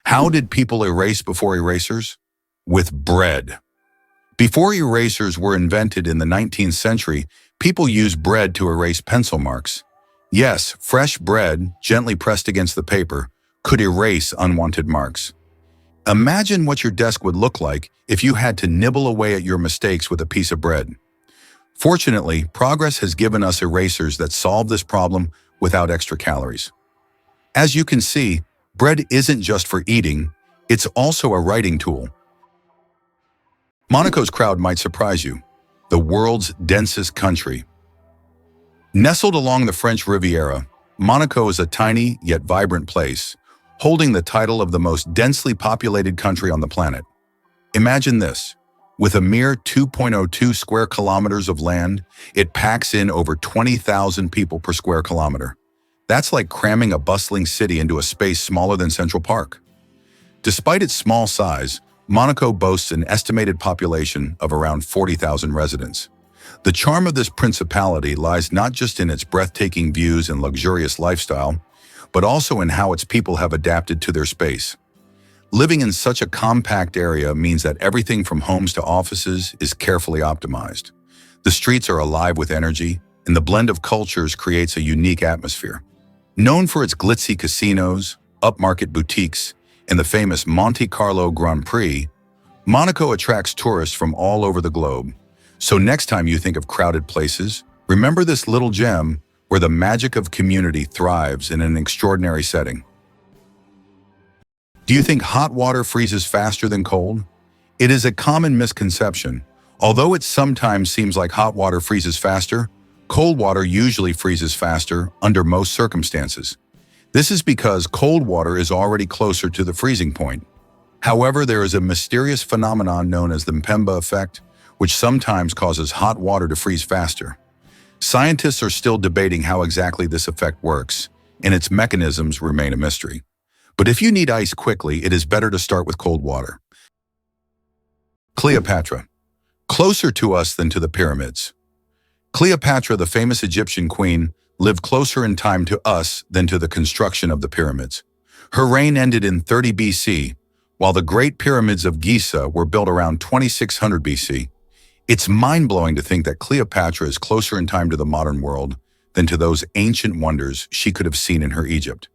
How did people erase before erasers? With bread. Before erasers were invented in the 19th century, people used bread to erase pencil marks. Yes, fresh bread, gently pressed against the paper, could erase unwanted marks. Imagine what your desk would look like if you had to nibble away at your mistakes with a piece of bread. Fortunately, progress has given us erasers that solve this problem without extra calories. As you can see, bread isn't just for eating, it's also a writing tool. Monaco's crowd might surprise you. The world's densest country. Nestled along the French Riviera, Monaco is a tiny yet vibrant place, holding the title of the most densely populated country on the planet. Imagine this. With a mere 2.02 square kilometers of land, it packs in over 20,000 people per square kilometer. That's like cramming a bustling city into a space smaller than Central Park. Despite its small size, Monaco boasts an estimated population of around 40,000 residents. The charm of this principality lies not just in its breathtaking views and luxurious lifestyle, but also in how its people have adapted to their space. Living in such a compact area means that everything from homes to offices is carefully optimized. The streets are alive with energy, and the blend of cultures creates a unique atmosphere. Known for its glitzy casinos, upmarket boutiques, and the famous Monte Carlo Grand Prix, Monaco attracts tourists from all over the globe. So next time you think of crowded places, remember this little gem where the magic of community thrives in an extraordinary setting. Do you think hot water freezes faster than cold? It is a common misconception. Although it sometimes seems like hot water freezes faster, cold water usually freezes faster under most circumstances. This is because cold water is already closer to the freezing point. However, there is a mysterious phenomenon known as the Mpemba effect, which sometimes causes hot water to freeze faster. Scientists are still debating how exactly this effect works, and its mechanisms remain a mystery. But if you need ice quickly, it is better to start with cold water. Cleopatra. Closer to us than to the pyramids. Cleopatra, the famous Egyptian queen, lived closer in time to us than to the construction of the pyramids. Her reign ended in 30 BC, while the Great Pyramids of Giza were built around 2600 BC. It's mind-blowing to think that Cleopatra is closer in time to the modern world than to those ancient wonders she could have seen in her Egypt.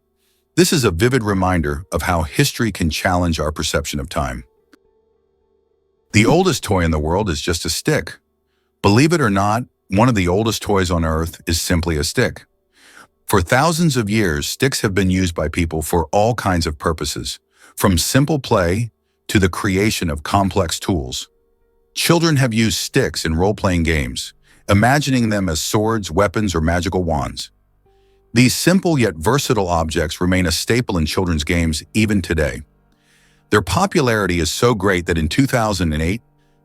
This is a vivid reminder of how history can challenge our perception of time. The oldest toy in the world is just a stick. Believe it or not, one of the oldest toys on Earth is simply a stick. For thousands of years, sticks have been used by people for all kinds of purposes, from simple play to the creation of complex tools. Children have used sticks in role-playing games, imagining them as swords, weapons, or magical wands. These simple yet versatile objects remain a staple in children's games even today. Their popularity is so great that in 2008,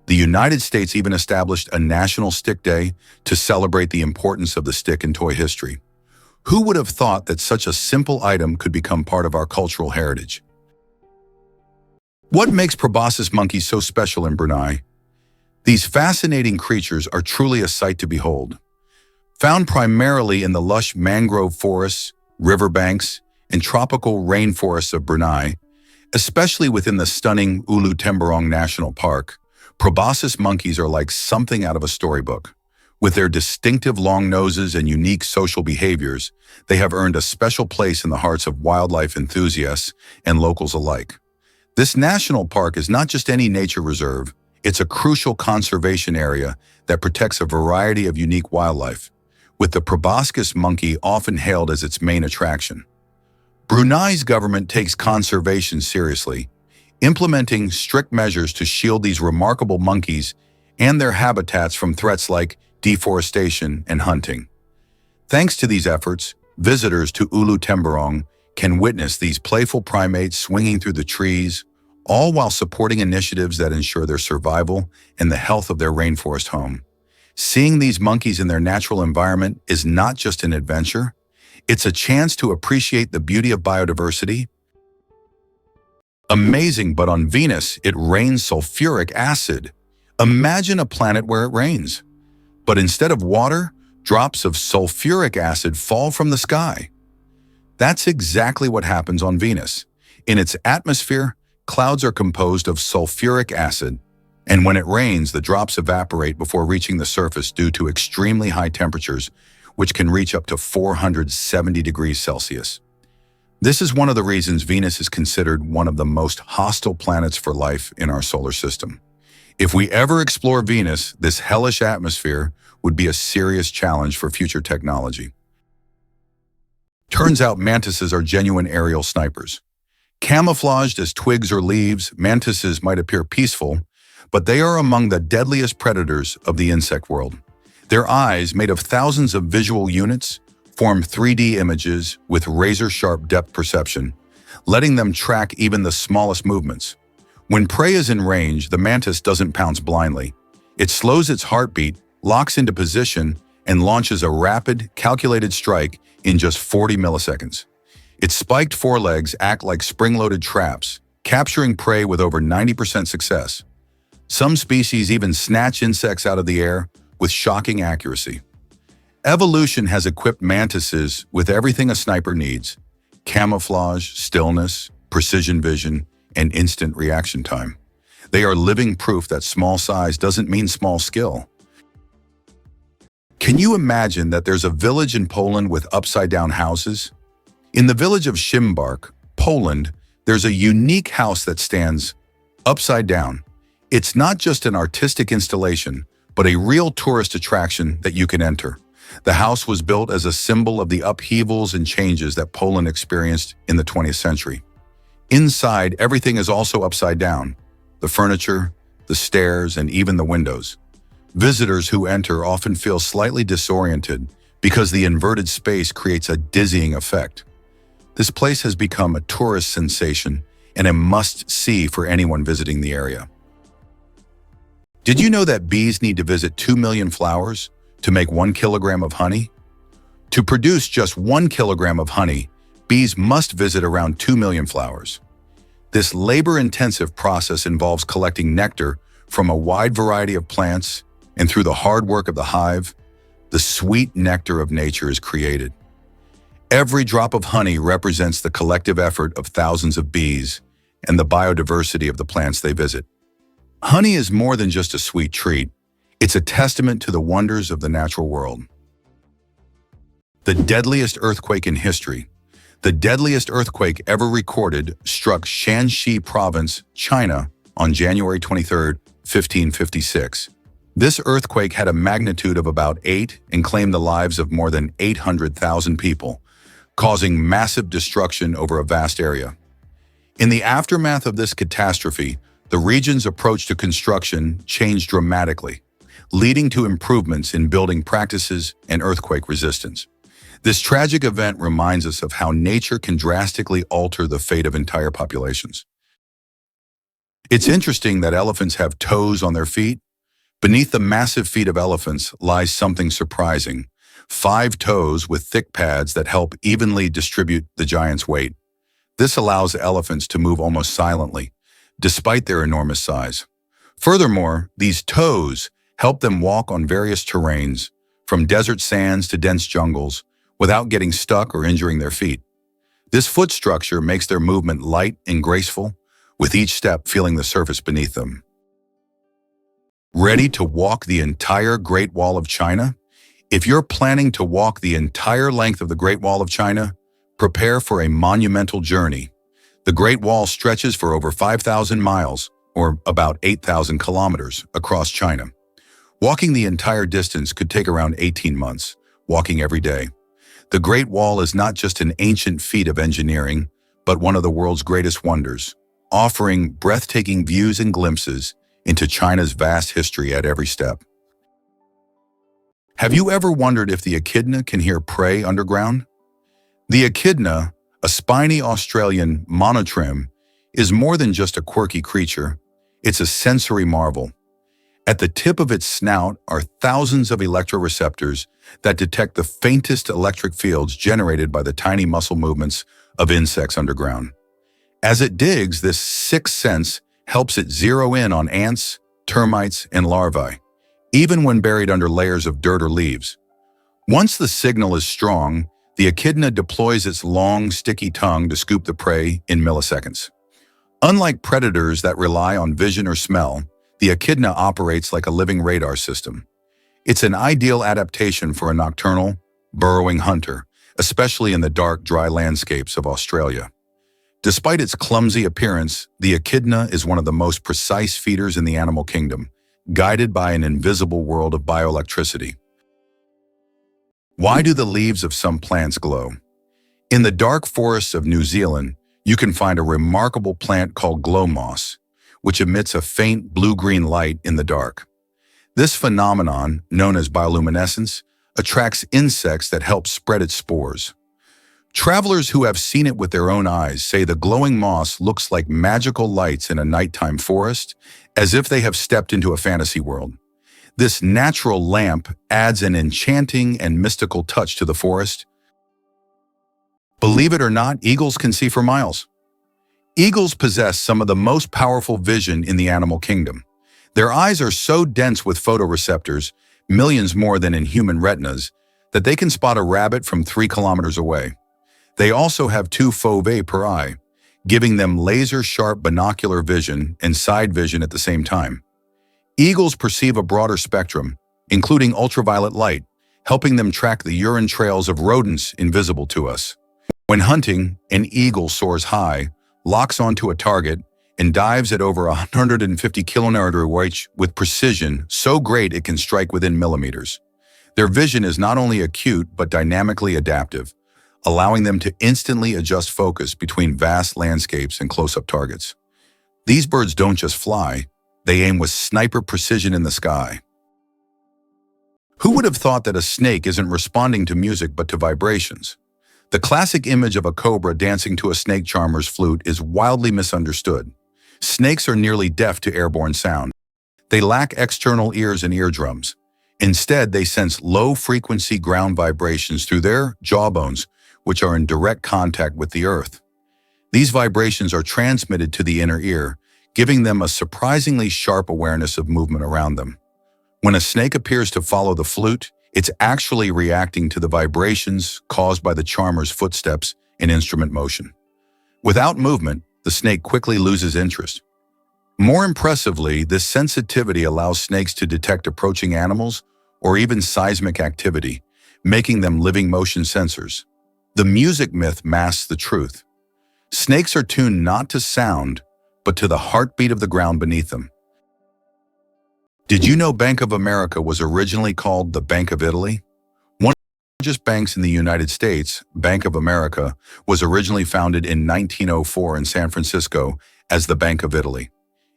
the United States even established a National Stick Day to celebrate the importance of the stick in toy history. Who would have thought that such a simple item could become part of our cultural heritage? What makes proboscis monkeys so special in Brunei? These fascinating creatures are truly a sight to behold. Found primarily in the lush mangrove forests, riverbanks, and tropical rainforests of Brunei, especially within the stunning Ulu Temburong National Park, proboscis monkeys are like something out of a storybook. With their distinctive long noses and unique social behaviors, they have earned a special place in the hearts of wildlife enthusiasts and locals alike. This national park is not just any nature reserve, it's a crucial conservation area that protects a variety of unique wildlife, with the proboscis monkey often hailed as its main attraction. Brunei's government takes conservation seriously, implementing strict measures to shield these remarkable monkeys and their habitats from threats like deforestation and hunting. Thanks to these efforts, visitors to Ulu Temburong can witness these playful primates swinging through the trees, all while supporting initiatives that ensure their survival and the health of their rainforest home. Seeing these monkeys in their natural environment is not just an adventure, it's a chance to appreciate the beauty of biodiversity. Amazing, but on Venus, it rains sulfuric acid. Imagine a planet where it rains. But instead of water, drops of sulfuric acid fall from the sky. That's exactly what happens on Venus. In its atmosphere, clouds are composed of sulfuric acid, and when it rains, the drops evaporate before reaching the surface due to extremely high temperatures, which can reach up to 470 degrees Celsius. This is one of the reasons Venus is considered one of the most hostile planets for life in our solar system. If we ever explore Venus, this hellish atmosphere would be a serious challenge for future technology. Turns out mantises are genuine aerial snipers. Camouflaged as twigs or leaves, mantises might appear peaceful, but they are among the deadliest predators of the insect world. Their eyes, made of thousands of visual units, form 3D images with razor-sharp depth perception, letting them track even the smallest movements. When prey is in range, the mantis doesn't pounce blindly. It slows its heartbeat, locks into position, and launches a rapid, calculated strike in just 40 milliseconds. Its spiked forelegs act like spring-loaded traps, capturing prey with over 90% success. Some species even snatch insects out of the air with shocking accuracy. Evolution has equipped mantises with everything a sniper needs: camouflage, stillness, precision vision, and instant reaction time. They are living proof that small size doesn't mean small skill. Can you imagine that there's a village in Poland with upside-down houses? In the village of Szymbark, Poland, there's a unique house that stands upside down. It's not just an artistic installation, but a real tourist attraction that you can enter. The house was built as a symbol of the upheavals and changes that Poland experienced in the 20th century. Inside, everything is also upside down: the furniture, the stairs, and even the windows. Visitors who enter often feel slightly disoriented because the inverted space creates a dizzying effect. This place has become a tourist sensation and a must-see for anyone visiting the area. Did you know that bees need to visit 2 million flowers to make 1 kilogram of honey? To produce just 1 kilogram of honey, bees must visit around 2 million flowers. This labor-intensive process involves collecting nectar from a wide variety of plants, and through the hard work of the hive, the sweet nectar of nature is created. Every drop of honey represents the collective effort of thousands of bees and the biodiversity of the plants they visit. Honey is more than just a sweet treat. It's a testament to the wonders of the natural world. The deadliest earthquake in history. The deadliest earthquake ever recorded struck Shanxi Province, China, on January 23, 1556. This earthquake had a magnitude of about 8 and claimed the lives of more than 800,000 people, causing massive destruction over a vast area. In the aftermath of this catastrophe, the region's approach to construction changed dramatically, leading to improvements in building practices and earthquake resistance. This tragic event reminds us of how nature can drastically alter the fate of entire populations. It's interesting that elephants have toes on their feet. Beneath the massive feet of elephants lies something surprising: 5 toes with thick pads that help evenly distribute the giant's weight. This allows elephants to move almost silently, despite their enormous size. Furthermore, these toes help them walk on various terrains, from desert sands to dense jungles, without getting stuck or injuring their feet. This foot structure makes their movement light and graceful, with each step feeling the surface beneath them. Ready to walk the entire Great Wall of China? If you're planning to walk the entire length of the Great Wall of China, prepare for a monumental journey. The Great Wall stretches for over 5,000 miles, or about 8,000 kilometers, across China. Walking the entire distance could take around 18 months, walking every day. The Great Wall is not just an ancient feat of engineering, but one of the world's greatest wonders, offering breathtaking views and glimpses into China's vast history at every step. Have you ever wondered if the echidna can hear prey underground? The echidna, a spiny Australian monotrim, is more than just a quirky creature. It's a sensory marvel. At the tip of its snout are thousands of electroreceptors that detect the faintest electric fields generated by the tiny muscle movements of insects underground. As it digs, this sixth sense helps it zero in on ants, termites, and larvae, even when buried under layers of dirt or leaves. Once the signal is strong, The echidna deploys its long, sticky tongue to scoop the prey in milliseconds. Unlike predators that rely on vision or smell, the echidna operates like a living radar system. It's an ideal adaptation for a nocturnal, burrowing hunter, especially in the dark, dry landscapes of Australia. Despite its clumsy appearance, the echidna is one of the most precise feeders in the animal kingdom, guided by an invisible world of bioelectricity. Why do the leaves of some plants glow? In the dark forests of New Zealand, you can find a remarkable plant called glow moss, which emits a faint blue-green light in the dark. This phenomenon, known as bioluminescence, attracts insects that help spread its spores. Travelers who have seen it with their own eyes say the glowing moss looks like magical lights in a nighttime forest, as if they have stepped into a fantasy world. This natural lamp adds an enchanting and mystical touch to the forest. Believe it or not, eagles can see for miles. Eagles possess some of the most powerful vision in the animal kingdom. Their eyes are so dense with photoreceptors, millions more than in human retinas, that they can spot a rabbit from 3 kilometers away. They also have 2 foveae per eye, giving them laser-sharp binocular vision and side vision at the same time. Eagles perceive a broader spectrum, including ultraviolet light, helping them track the urine trails of rodents invisible to us. When hunting, an eagle soars high, locks onto a target, and dives at over 150 km/h with precision so great it can strike within millimeters. Their vision is not only acute but dynamically adaptive, allowing them to instantly adjust focus between vast landscapes and close-up targets. These birds don't just fly, they aim with sniper precision in the sky. Who would have thought that a snake isn't responding to music but to vibrations? The classic image of a cobra dancing to a snake charmer's flute is wildly misunderstood. Snakes are nearly deaf to airborne sound. They lack external ears and eardrums. Instead, they sense low-frequency ground vibrations through their jawbones, which are in direct contact with the earth. These vibrations are transmitted to the inner ear, giving them a surprisingly sharp awareness of movement around them. When a snake appears to follow the flute, it's actually reacting to the vibrations caused by the charmer's footsteps and instrument motion. Without movement, the snake quickly loses interest. More impressively, this sensitivity allows snakes to detect approaching animals or even seismic activity, making them living motion sensors. The music myth masks the truth. Snakes are tuned not to sound, but to the heartbeat of the ground beneath them. Did you know Bank of America was originally called the Bank of Italy? One of the largest banks in the United States, Bank of America, was originally founded in 1904 in San Francisco as the Bank of Italy.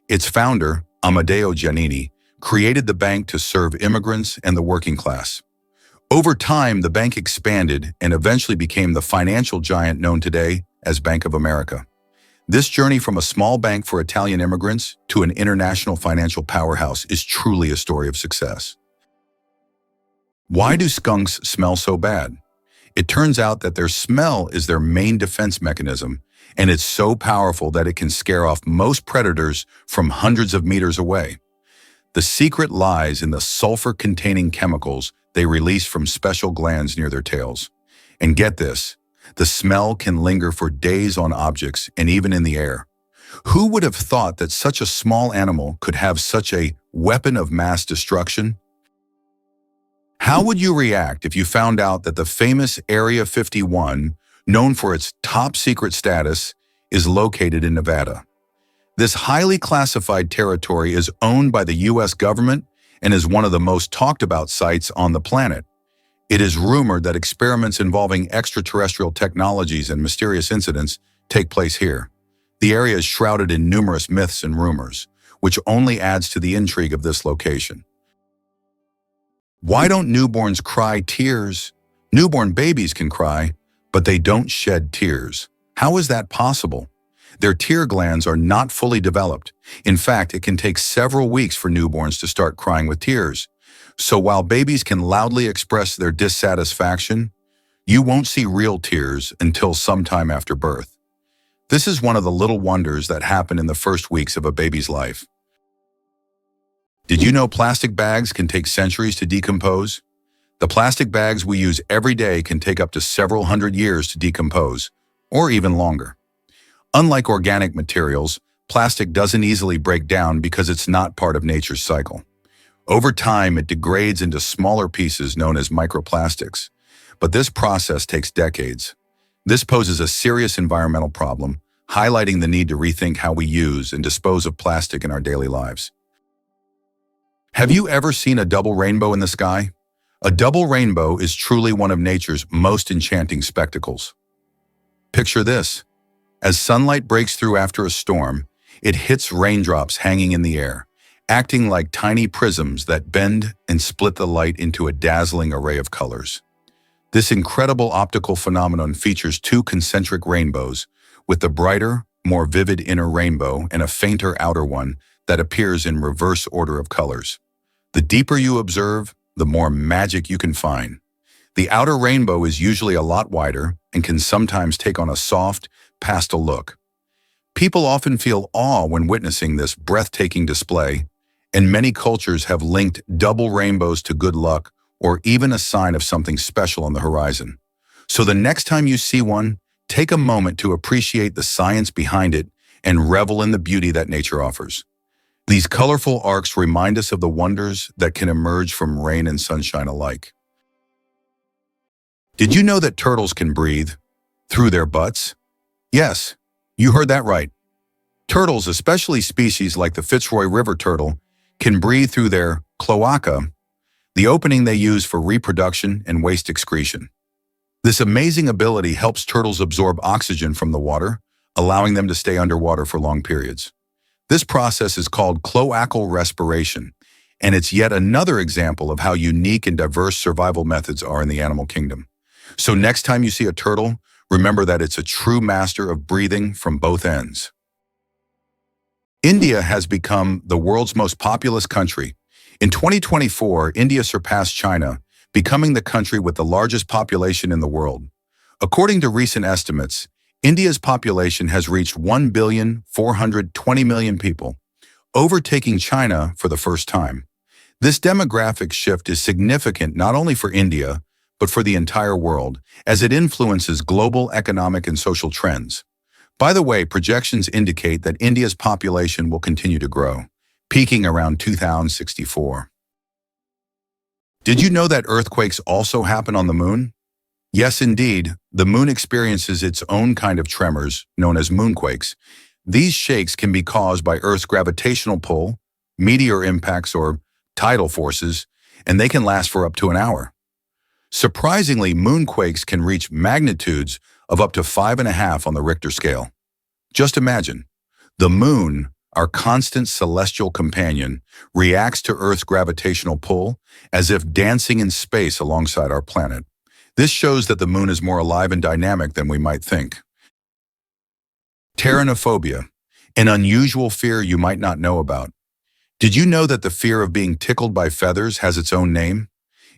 Its founder, Amedeo Giannini, created the bank to serve immigrants and the working class. Over time, the bank expanded and eventually became the financial giant known today as Bank of America. This journey from a small bank for Italian immigrants to an international financial powerhouse is truly a story of success. Why do skunks smell so bad? It turns out that their smell is their main defense mechanism, and it's so powerful that it can scare off most predators from hundreds of meters away. The secret lies in the sulfur-containing chemicals they release from special glands near their tails. And get this, the smell can linger for days on objects and even in the air. Who would have thought that such a small animal could have such a weapon of mass destruction? How would you react if you found out that the famous Area 51, known for its top-secret status, is located in Nevada? This highly classified territory is owned by the U.S. government and is one of the most talked-about sites on the planet. It is rumored that experiments involving extraterrestrial technologies and mysterious incidents take place here. The area is shrouded in numerous myths and rumors, which only adds to the intrigue of this location. Why don't newborns cry tears? Newborn babies can cry, but they don't shed tears. How is that possible? Their tear glands are not fully developed. In fact, it can take several weeks for newborns to start crying with tears. So while babies can loudly express their dissatisfaction, you won't see real tears until sometime after birth. This is one of the little wonders that happen in the first weeks of a baby's life. Did you know plastic bags can take centuries to decompose? The plastic bags we use every day can take up to several hundred years to decompose, or even longer. Unlike organic materials, plastic doesn't easily break down because it's not part of nature's cycle. Over time, it degrades into smaller pieces known as microplastics. But this process takes decades. This poses a serious environmental problem, highlighting the need to rethink how we use and dispose of plastic in our daily lives. Have you ever seen a double rainbow in the sky? A double rainbow is truly one of nature's most enchanting spectacles. Picture this. As sunlight breaks through after a storm, it hits raindrops hanging in the air, acting like tiny prisms that bend and split the light into a dazzling array of colors. This incredible optical phenomenon features two concentric rainbows, with the brighter, more vivid inner rainbow and a fainter outer one that appears in reverse order of colors. The deeper you observe, the more magic you can find. The outer rainbow is usually a lot wider and can sometimes take on a soft, pastel look. People often feel awe when witnessing this breathtaking display, and many cultures have linked double rainbows to good luck or even a sign of something special on the horizon. So the next time you see one, take a moment to appreciate the science behind it and revel in the beauty that nature offers. These colorful arcs remind us of the wonders that can emerge from rain and sunshine alike. Did you know that turtles can breathe through their butts? Yes, you heard that right. Turtles, especially species like the Fitzroy River turtle, can breathe through their cloaca, the opening they use for reproduction and waste excretion. This amazing ability helps turtles absorb oxygen from the water, allowing them to stay underwater for long periods. This process is called cloacal respiration, and it's yet another example of how unique and diverse survival methods are in the animal kingdom. So next time you see a turtle, remember that it's a true master of breathing from both ends. India has become the world's most populous country. In 2024, India surpassed China, becoming the country with the largest population in the world. According to recent estimates, India's population has reached 1,420,000,000 people, overtaking China for the first time. This demographic shift is significant not only for India, but for the entire world, as it influences global economic and social trends. By the way, projections indicate that India's population will continue to grow, peaking around 2064. Did you know that earthquakes also happen on the moon? Yes, indeed. The moon experiences its own kind of tremors, known as moonquakes. These shakes can be caused by Earth's gravitational pull, meteor impacts, or tidal forces, and they can last for up to an hour. Surprisingly, moonquakes can reach magnitudes of up to 5.5 on the Richter scale. Just imagine, the moon, our constant celestial companion, reacts to Earth's gravitational pull as if dancing in space alongside our planet. This shows that the moon is more alive and dynamic than we might think. Pteronophobia, an unusual fear you might not know about. Did you know that the fear of being tickled by feathers has its own name?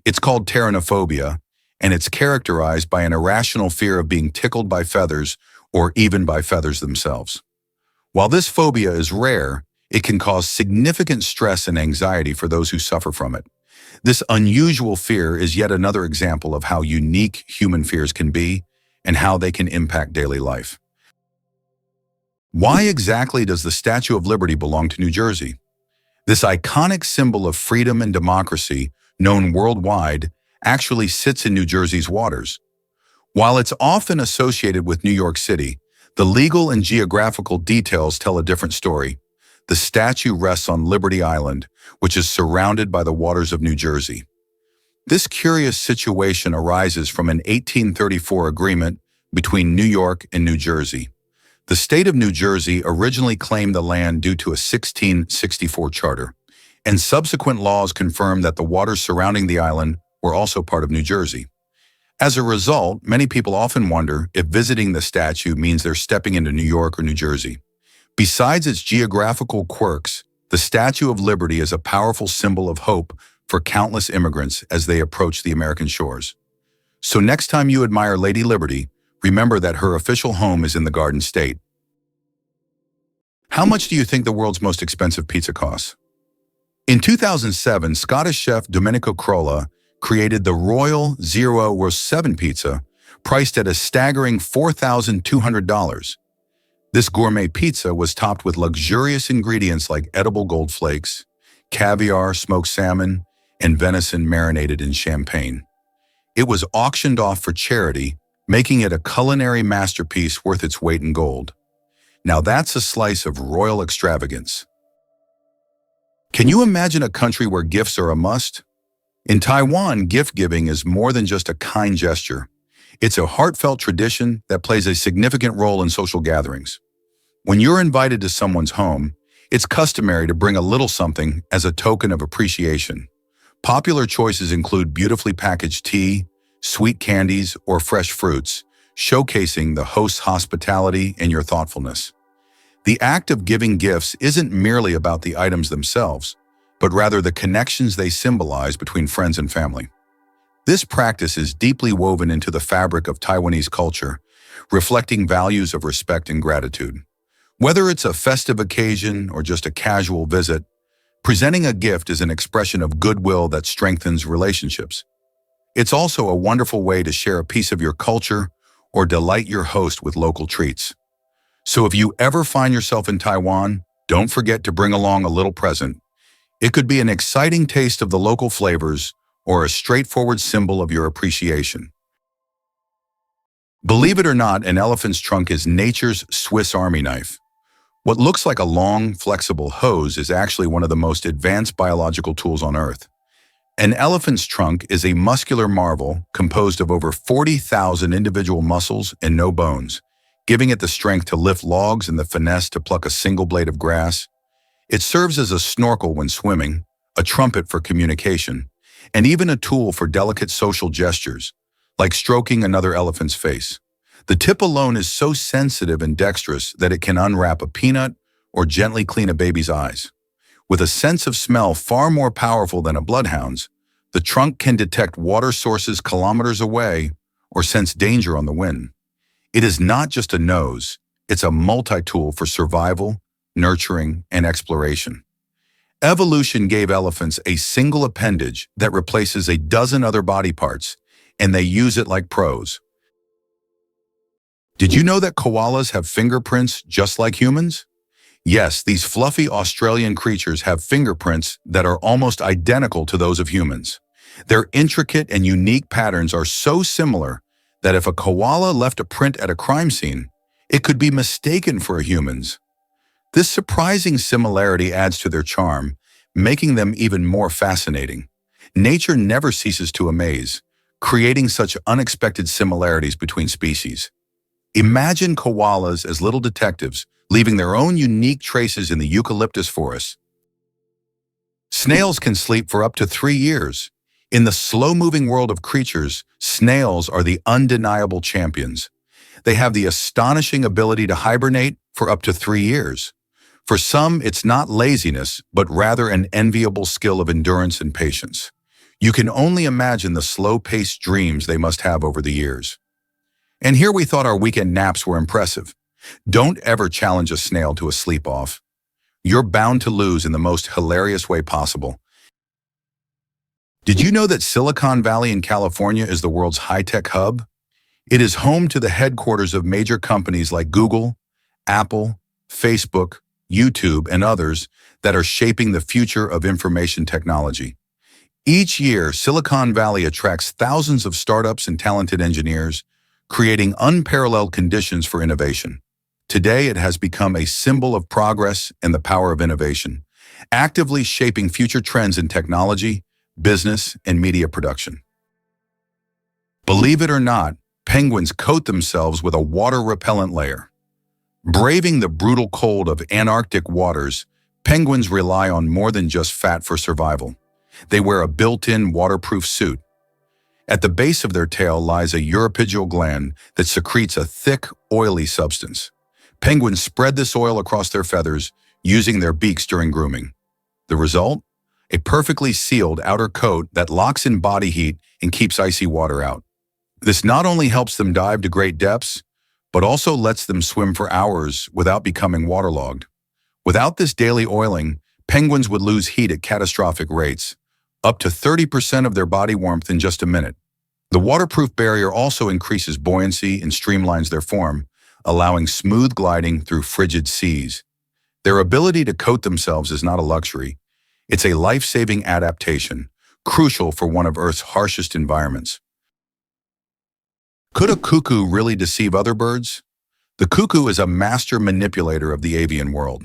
It's called pteronophobia, and it's characterized by an irrational fear of being tickled by feathers or even by feathers themselves. While this phobia is rare, it can cause significant stress and anxiety for those who suffer from it. This unusual fear is yet another example of how unique human fears can be and how they can impact daily life. Why exactly does the Statue of Liberty belong to New Jersey? This iconic symbol of freedom and democracy, known worldwide, actually sits in New Jersey's waters. While it's often associated with New York City, the legal and geographical details tell a different story. The statue rests on Liberty Island, which is surrounded by the waters of New Jersey. This curious situation arises from an 1834 agreement between New York and New Jersey. The state of New Jersey originally claimed the land due to a 1664 charter, and subsequent laws confirmed that the waters surrounding the island were also part of New Jersey. As a result, many people often wonder if visiting the statue means they're stepping into New York or New Jersey. Besides its geographical quirks, the Statue of Liberty is a powerful symbol of hope for countless immigrants as they approach the American shores. So next time you admire Lady Liberty, remember that her official home is in the Garden State. How much do you think the world's most expensive pizza costs? In 2007, Scottish chef Domenico Crolla created the Royal 007 pizza, priced at a staggering $4,200. This gourmet pizza was topped with luxurious ingredients like edible gold flakes, caviar, smoked salmon, and venison marinated in champagne. It was auctioned off for charity, making it a culinary masterpiece worth its weight in gold. Now that's a slice of royal extravagance. Can you imagine a country where gifts are a must? In Taiwan, gift-giving is more than just a kind gesture. It's a heartfelt tradition that plays a significant role in social gatherings. When you're invited to someone's home, it's customary to bring a little something as a token of appreciation. Popular choices include beautifully packaged tea, sweet candies, or fresh fruits, showcasing the host's hospitality and your thoughtfulness. The act of giving gifts isn't merely about the items themselves, but rather the connections they symbolize between friends and family. This practice is deeply woven into the fabric of Taiwanese culture, reflecting values of respect and gratitude. Whether it's a festive occasion or just a casual visit, presenting a gift is an expression of goodwill that strengthens relationships. It's also a wonderful way to share a piece of your culture or delight your host with local treats. So if you ever find yourself in Taiwan, don't forget to bring along a little present. It could be an exciting taste of the local flavors or a straightforward symbol of your appreciation. Believe it or not, an elephant's trunk is nature's Swiss Army knife. What looks like a long, flexible hose is actually one of the most advanced biological tools on Earth. An elephant's trunk is a muscular marvel composed of over 40,000 individual muscles and no bones, giving it the strength to lift logs and the finesse to pluck a single blade of grass. It serves as a snorkel when swimming, a trumpet for communication, and even a tool for delicate social gestures, like stroking another elephant's face. The tip alone is so sensitive and dexterous that it can unwrap a peanut or gently clean a baby's eyes. With a sense of smell far more powerful than a bloodhound's, the trunk can detect water sources kilometers away or sense danger on the wind. It is not just a nose, it's a multi-tool for survival, nurturing, and exploration. Evolution gave elephants a single appendage that replaces a dozen other body parts, and they use it like pros. Did you know that koalas have fingerprints just like humans? Yes, these fluffy Australian creatures have fingerprints that are almost identical to those of humans. Their intricate and unique patterns are so similar that if a koala left a print at a crime scene, it could be mistaken for a human's. This surprising similarity adds to their charm, making them even more fascinating. Nature never ceases to amaze, creating such unexpected similarities between species. Imagine koalas as little detectives, leaving their own unique traces in the eucalyptus forest. Snails can sleep for up to 3 years. In the slow-moving world of creatures, snails are the undeniable champions. They have the astonishing ability to hibernate for up to 3 years. For some, it's not laziness, but rather an enviable skill of endurance and patience. You can only imagine the slow-paced dreams they must have over the years. And here we thought our weekend naps were impressive. Don't ever challenge a snail to a sleep-off. You're bound to lose in the most hilarious way possible. Did you know that Silicon Valley in California is the world's high-tech hub? It is home to the headquarters of major companies like Google, Apple, Facebook, YouTube, and others that are shaping the future of information technology. Each year, Silicon Valley attracts thousands of startups and talented engineers, creating unparalleled conditions for innovation. Today, it has become a symbol of progress and the power of innovation, actively shaping future trends in technology, business, and media production. Believe it or not, penguins coat themselves with a water-repellent layer. Braving the brutal cold of Antarctic waters, penguins rely on more than just fat for survival. They wear a built-in waterproof suit. At the base of their tail lies a uripygial gland that secretes a thick, oily substance. Penguins spread this oil across their feathers, using their beaks during grooming. The result? A perfectly sealed outer coat that locks in body heat and keeps icy water out. This not only helps them dive to great depths, but also lets them swim for hours without becoming waterlogged. Without this daily oiling, penguins would lose heat at catastrophic rates. up to 30% of their body warmth in just a minute. The waterproof barrier also increases buoyancy and streamlines their form, allowing smooth gliding through frigid seas. Their ability to coat themselves is not a luxury. It's a life-saving adaptation, crucial for one of Earth's harshest environments. Could a cuckoo really deceive other birds? The cuckoo is a master manipulator of the avian world.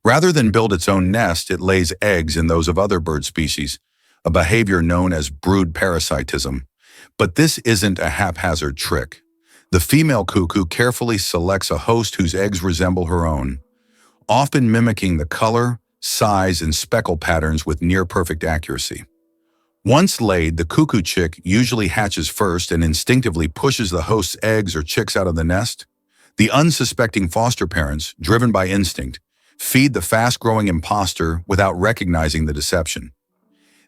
Rather than build its own nest, it lays eggs in those of other bird species, a behavior known as brood parasitism. But this isn't a haphazard trick. The female cuckoo carefully selects a host whose eggs resemble her own, often mimicking the color, size, and speckle patterns with near-perfect accuracy. Once laid, the cuckoo chick usually hatches first and instinctively pushes the host's eggs or chicks out of the nest. The unsuspecting foster parents, driven by instinct, feed the fast-growing imposter without recognizing the deception.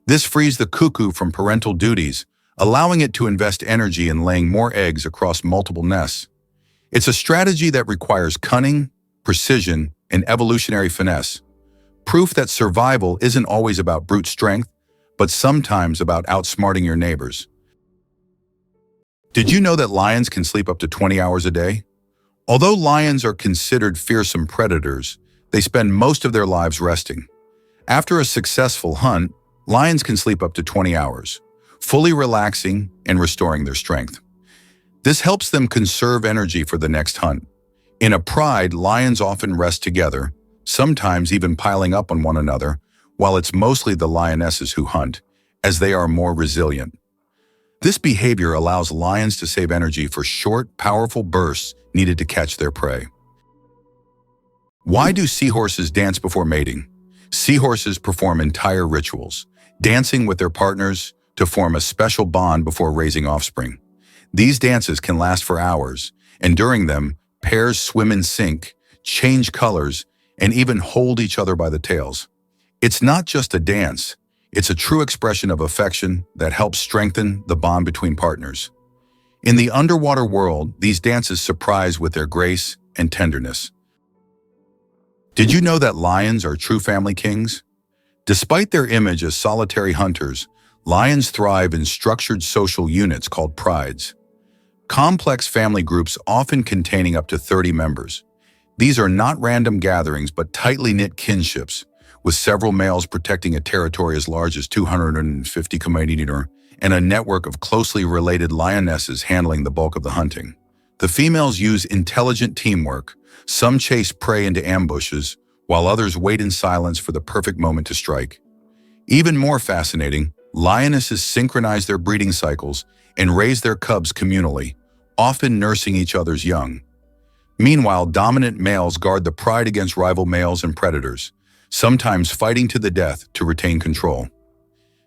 This frees the cuckoo from parental duties, allowing it to invest energy in laying more eggs across multiple nests. It's a strategy that requires cunning, precision, and evolutionary finesse, proof that survival isn't always about brute strength, but sometimes about outsmarting your neighbors. Did you know that lions can sleep up to 20 hours a day? Although lions are considered fearsome predators, they spend most of their lives resting. After a successful hunt, lions can sleep up to 20 hours, fully relaxing and restoring their strength. This helps them conserve energy for the next hunt. In a pride, lions often rest together, sometimes even piling up on one another, while it's mostly the lionesses who hunt, as they are more resilient. This behavior allows lions to save energy for short, powerful bursts needed to catch their prey. Why do seahorses dance before mating? Seahorses perform entire rituals, dancing with their partners to form a special bond before raising offspring. These dances can last for hours, and during them, pairs swim in sync, change colors, and even hold each other by the tails. It's not just a dance, it's a true expression of affection that helps strengthen the bond between partners. In the underwater world, these dances surprise with their grace and tenderness. Did you know that lions are true family kings? Despite their image as solitary hunters, lions thrive in structured social units called prides. Complex family groups often containing up to 30 members. These are not random gatherings but tightly knit kinships, with several males protecting a territory as large as 250 km and a network of closely related lionesses handling the bulk of the hunting. The females use intelligent teamwork. Some chase prey into ambushes, while others wait in silence for the perfect moment to strike. Even more fascinating, lionesses synchronize their breeding cycles and raise their cubs communally, often nursing each other's young. Meanwhile, dominant males guard the pride against rival males and predators, sometimes fighting to the death to retain control.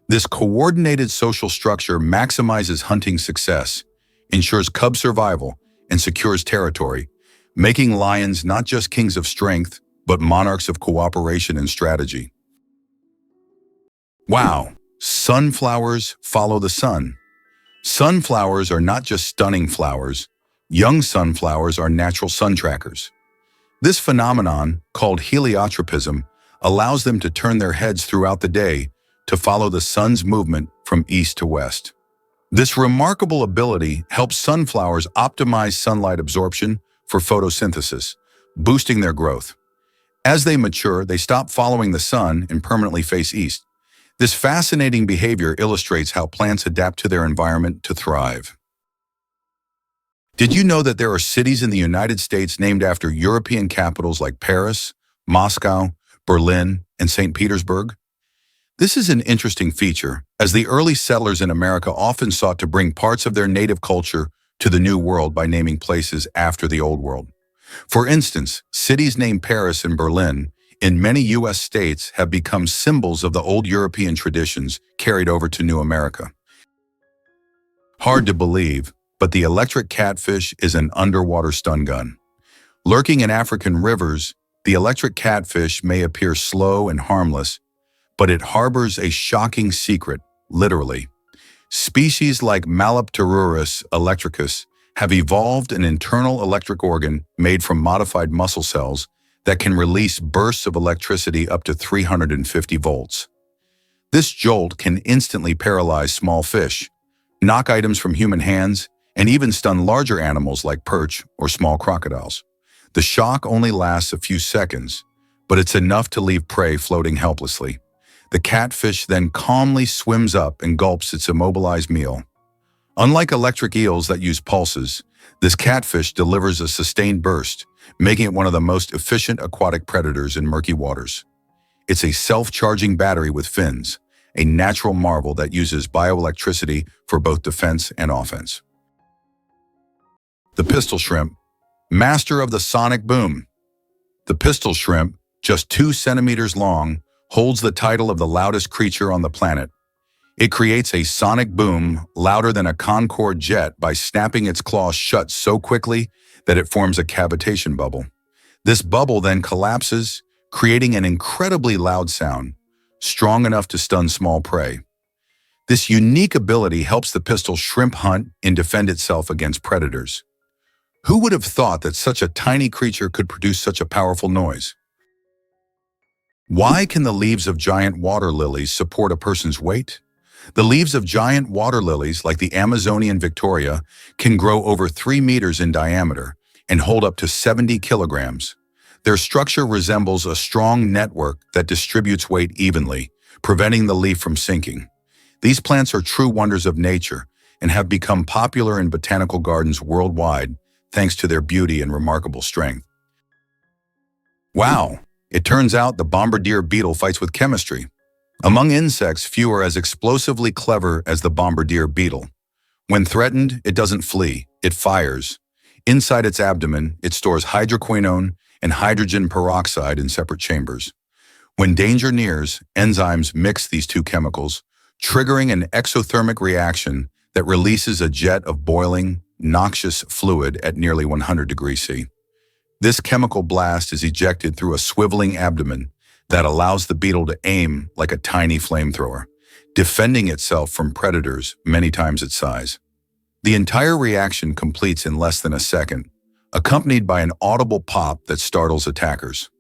This coordinated social structure maximizes hunting success, ensures cub survival, and secures territory, making lions not just kings of strength, but monarchs of cooperation and strategy. Wow, sunflowers follow the sun. Sunflowers are not just stunning flowers. Young sunflowers are natural sun trackers. This phenomenon, called heliotropism, allows them to turn their heads throughout the day to follow the sun's movement from east to west. This remarkable ability helps sunflowers optimize sunlight absorption for photosynthesis, boosting their growth. As they mature, they stop following the sun and permanently face east. This fascinating behavior illustrates how plants adapt to their environment to thrive. Did you know that there are cities in the United States named after European capitals like Paris, Moscow, Berlin, and St. Petersburg? This is an interesting feature, as the early settlers in America often sought to bring parts of their native culture to the New World by naming places after the Old World. For instance, cities named Paris and Berlin in many U.S. states have become symbols of the old European traditions carried over to New America. Hard to believe, but the electric catfish is an underwater stun gun. Lurking in African rivers, the electric catfish may appear slow and harmless, but it harbors a shocking secret, literally. Species like Malapterurus electricus have evolved an internal electric organ made from modified muscle cells that can release bursts of electricity up to 350 volts. This jolt can instantly paralyze small fish, knock items from human hands, and even stun larger animals like perch or small crocodiles. The shock only lasts a few seconds, but it's enough to leave prey floating helplessly. The catfish then calmly swims up and gulps its immobilized meal. Unlike electric eels that use pulses, this catfish delivers a sustained burst, making it one of the most efficient aquatic predators in murky waters. It's a self-charging battery with fins, a natural marvel that uses bioelectricity for both defense and offense. The pistol shrimp, master of the sonic boom. The pistol shrimp, just 2 centimeters long, holds the title of the loudest creature on the planet. It creates a sonic boom louder than a Concorde jet by snapping its claws shut so quickly that it forms a cavitation bubble. This bubble then collapses, creating an incredibly loud sound, strong enough to stun small prey. This unique ability helps the pistol shrimp hunt and defend itself against predators. Who would have thought that such a tiny creature could produce such a powerful noise? Why can the leaves of giant water lilies support a person's weight? The leaves of giant water lilies, like the Amazonian Victoria, can grow over 3 meters in diameter and hold up to 70 kilograms. Their structure resembles a strong network that distributes weight evenly, preventing the leaf from sinking. These plants are true wonders of nature and have become popular in botanical gardens worldwide thanks to their beauty and remarkable strength. Wow! It turns out the bombardier beetle fights with chemistry. Among insects, few are as explosively clever as the bombardier beetle. When threatened, it doesn't flee, it fires. Inside its abdomen, it stores hydroquinone and hydrogen peroxide in separate chambers. When danger nears, enzymes mix these two chemicals, triggering an exothermic reaction that releases a jet of boiling, noxious fluid at nearly 100 degrees C. This chemical blast is ejected through a swiveling abdomen that allows the beetle to aim like a tiny flamethrower, defending itself from predators many times its size. The entire reaction completes in less than a second, accompanied by an audible pop that startles attackers.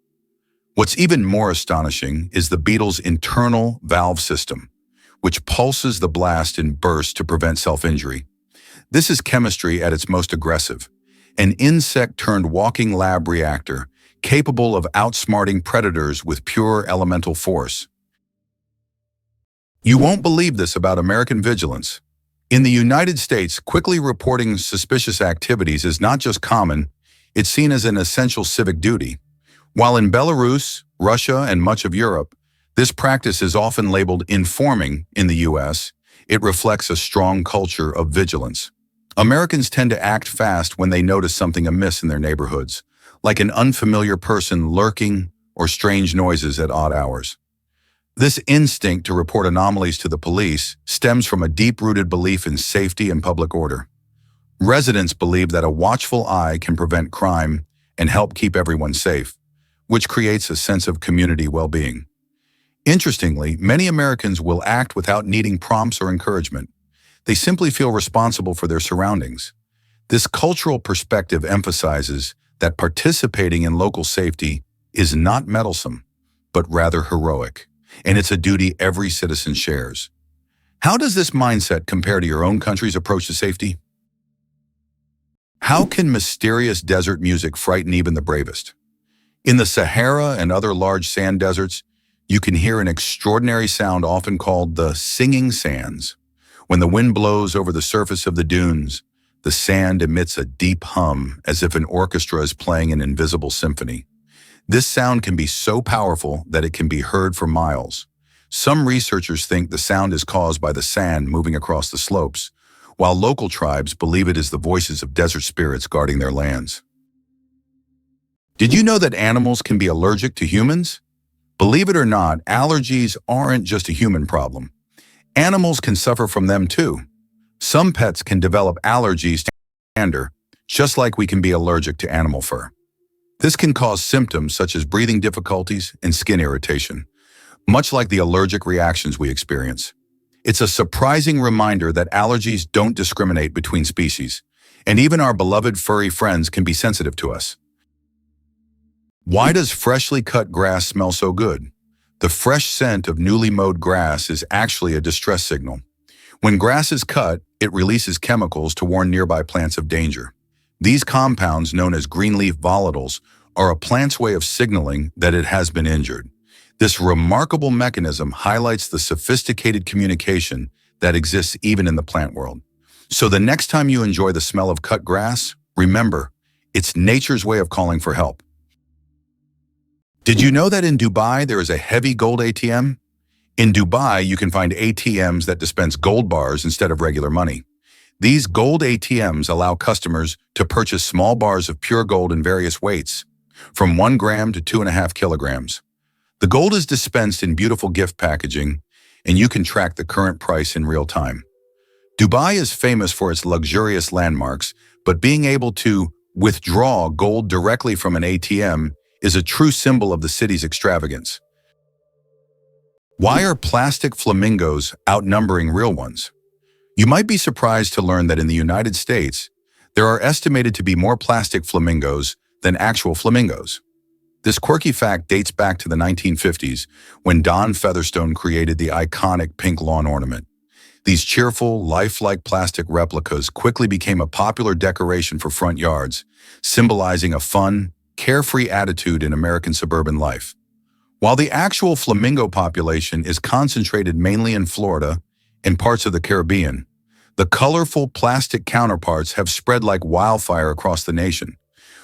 What's even more astonishing is the beetle's internal valve system, which pulses the blast in bursts to prevent self-injury. This is chemistry at its most aggressive, an insect-turned-walking lab reactor capable of outsmarting predators with pure elemental force. You won't believe this about American vigilance. In the United States, quickly reporting suspicious activities is not just common, it's seen as an essential civic duty. While in Belarus, Russia, and much of Europe, this practice is often labeled informing in the US, it reflects a strong culture of vigilance. Americans tend to act fast when they notice something amiss in their neighborhoods, like an unfamiliar person lurking or strange noises at odd hours. This instinct to report anomalies to the police stems from a deep-rooted belief in safety and public order. Residents believe that a watchful eye can prevent crime and help keep everyone safe, which creates a sense of community well-being. Interestingly, many Americans will act without needing prompts or encouragement. They simply feel responsible for their surroundings. This cultural perspective emphasizes that participating in local safety is not meddlesome, but rather heroic, and it's a duty every citizen shares. How does this mindset compare to your own country's approach to safety? How can mysterious desert music frighten even the bravest? In the Sahara and other large sand deserts, you can hear an extraordinary sound often called the singing sands. When the wind blows over the surface of the dunes, the sand emits a deep hum as if an orchestra is playing an invisible symphony. This sound can be so powerful that it can be heard for miles. Some researchers think the sound is caused by the sand moving across the slopes, while local tribes believe it is the voices of desert spirits guarding their lands. Did you know that animals can be allergic to humans? Believe it or not, allergies aren't just a human problem. Animals can suffer from them too. Some pets can develop allergies to dander, just like we can be allergic to animal fur. This can cause symptoms such as breathing difficulties and skin irritation, much like the allergic reactions we experience. It's a surprising reminder that allergies don't discriminate between species, and even our beloved furry friends can be sensitive to us. Why does freshly cut grass smell so good? The fresh scent of newly mowed grass is actually a distress signal. When grass is cut, it releases chemicals to warn nearby plants of danger. These compounds, known as greenleaf volatiles, are a plant's way of signaling that it has been injured. This remarkable mechanism highlights the sophisticated communication that exists even in the plant world. So the next time you enjoy the smell of cut grass, remember, it's nature's way of calling for help. Did you know that in Dubai there is a heavy gold ATM? In Dubai, you can find ATMs that dispense gold bars instead of regular money. These gold ATMs allow customers to purchase small bars of pure gold in various weights, from 1 gram to 2.5 kilograms. The gold is dispensed in beautiful gift packaging, and you can track the current price in real time. Dubai is famous for its luxurious landmarks, but being able to withdraw gold directly from an ATM is a true symbol of the city's extravagance. Why are plastic flamingos outnumbering real ones? You might be surprised to learn that in the United States, there are estimated to be more plastic flamingos than actual flamingos. This quirky fact dates back to the 1950s, when Don Featherstone created the iconic pink lawn ornament. These cheerful, lifelike plastic replicas quickly became a popular decoration for front yards, symbolizing a fun, carefree attitude in American suburban life. While the actual flamingo population is concentrated mainly in Florida and parts of the Caribbean, the colorful plastic counterparts have spread like wildfire across the nation,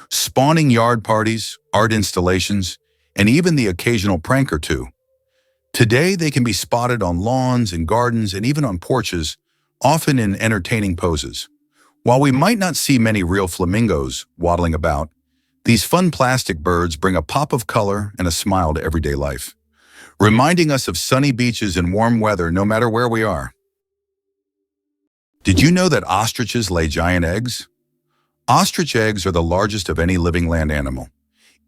spawning yard parties, art installations, and even the occasional prank or two. Today, they can be spotted on lawns and gardens and even on porches, often in entertaining poses. While we might not see many real flamingos waddling about, these fun plastic birds bring a pop of color and a smile to everyday life, reminding us of sunny beaches and warm weather no matter where we are. Did you know that ostriches lay giant eggs? Ostrich eggs are the largest of any living land animal,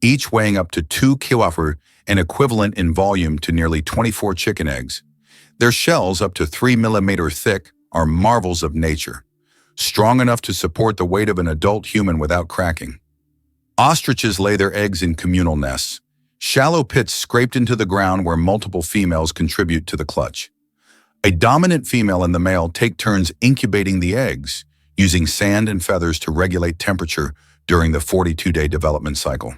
each weighing up to 2 kilograms and equivalent in volume to nearly 24 chicken eggs. Their shells, up to 3 millimeters thick, are marvels of nature, strong enough to support the weight of an adult human without cracking. Ostriches lay their eggs in communal nests, shallow pits scraped into the ground where multiple females contribute to the clutch. A dominant female and the male take turns incubating the eggs, using sand and feathers to regulate temperature during the 42-day development cycle.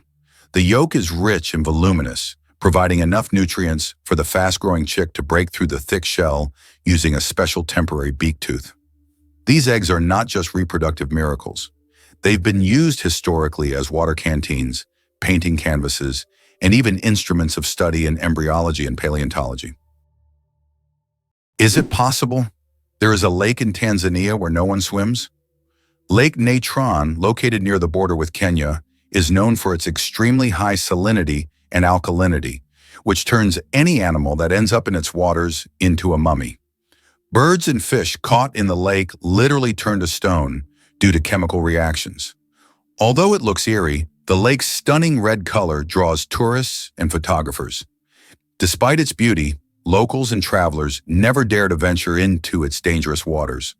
The yolk is rich and voluminous, providing enough nutrients for the fast-growing chick to break through the thick shell using a special temporary beak tooth. These eggs are not just reproductive miracles. They've been used historically as water canteens, painting canvases, and even instruments of study in embryology and paleontology. Is it possible there is a lake in Tanzania where no one swims? Lake Natron, located near the border with Kenya, is known for its extremely high salinity and alkalinity, which turns any animal that ends up in its waters into a mummy. Birds and fish caught in the lake literally turn to stone due to chemical reactions. Although it looks eerie, the lake's stunning red color draws tourists and photographers. Despite its beauty, locals and travelers never dare to venture into its dangerous waters.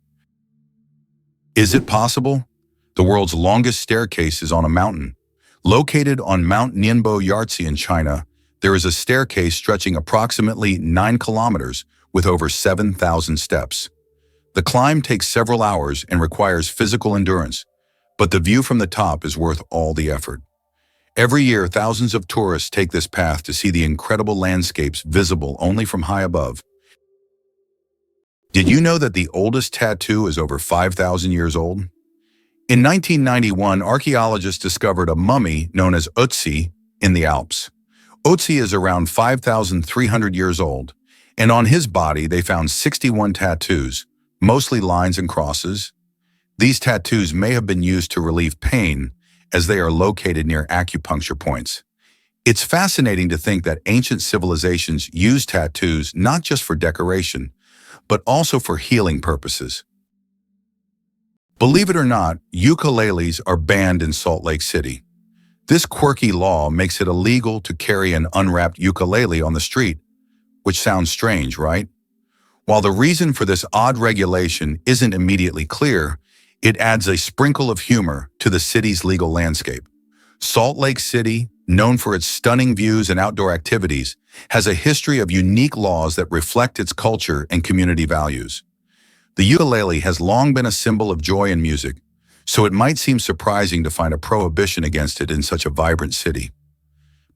Is it possible? The world's longest staircase is on a mountain. Located on Mount Nianbo Yartze in China, there is a staircase stretching approximately 9 kilometers with over 7,000 steps. The climb takes several hours and requires physical endurance, but the view from the top is worth all the effort. Every year, thousands of tourists take this path to see the incredible landscapes visible only from high above. Did you know that the oldest tattoo is over 5,000 years old? In 1991, archaeologists discovered a mummy known as Ötzi in the Alps. Ötzi is around 5,300 years old, and on his body they found 61 tattoos, mostly lines and crosses. These tattoos may have been used to relieve pain, as they are located near acupuncture points. It's fascinating to think that ancient civilizations used tattoos not just for decoration, but also for healing purposes. Believe it or not, ukuleles are banned in Salt Lake City. This quirky law makes it illegal to carry an unwrapped ukulele on the street, which sounds strange, right? While the reason for this odd regulation isn't immediately clear, it adds a sprinkle of humor to the city's legal landscape. Salt Lake City, known for its stunning views and outdoor activities, has a history of unique laws that reflect its culture and community values. The ukulele has long been a symbol of joy and music, so it might seem surprising to find a prohibition against it in such a vibrant city.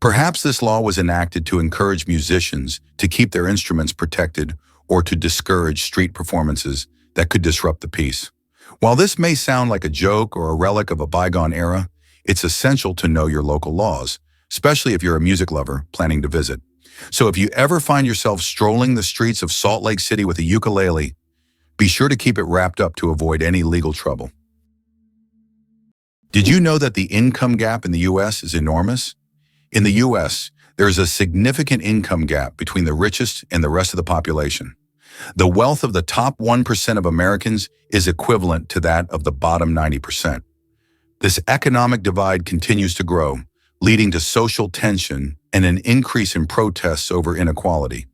Perhaps this law was enacted to encourage musicians to keep their instruments protected or to discourage street performances that could disrupt the peace. While this may sound like a joke or a relic of a bygone era, it's essential to know your local laws, especially if you're a music lover planning to visit. So if you ever find yourself strolling the streets of Salt Lake City with a ukulele, be sure to keep it wrapped up to avoid any legal trouble. Did you know that the income gap in the U.S. is enormous? In the U.S., there is a significant income gap between the richest and the rest of the population. The wealth of the top 1% of Americans is equivalent to that of the bottom 90%. This economic divide continues to grow, leading to social tension and an increase in protests over inequality.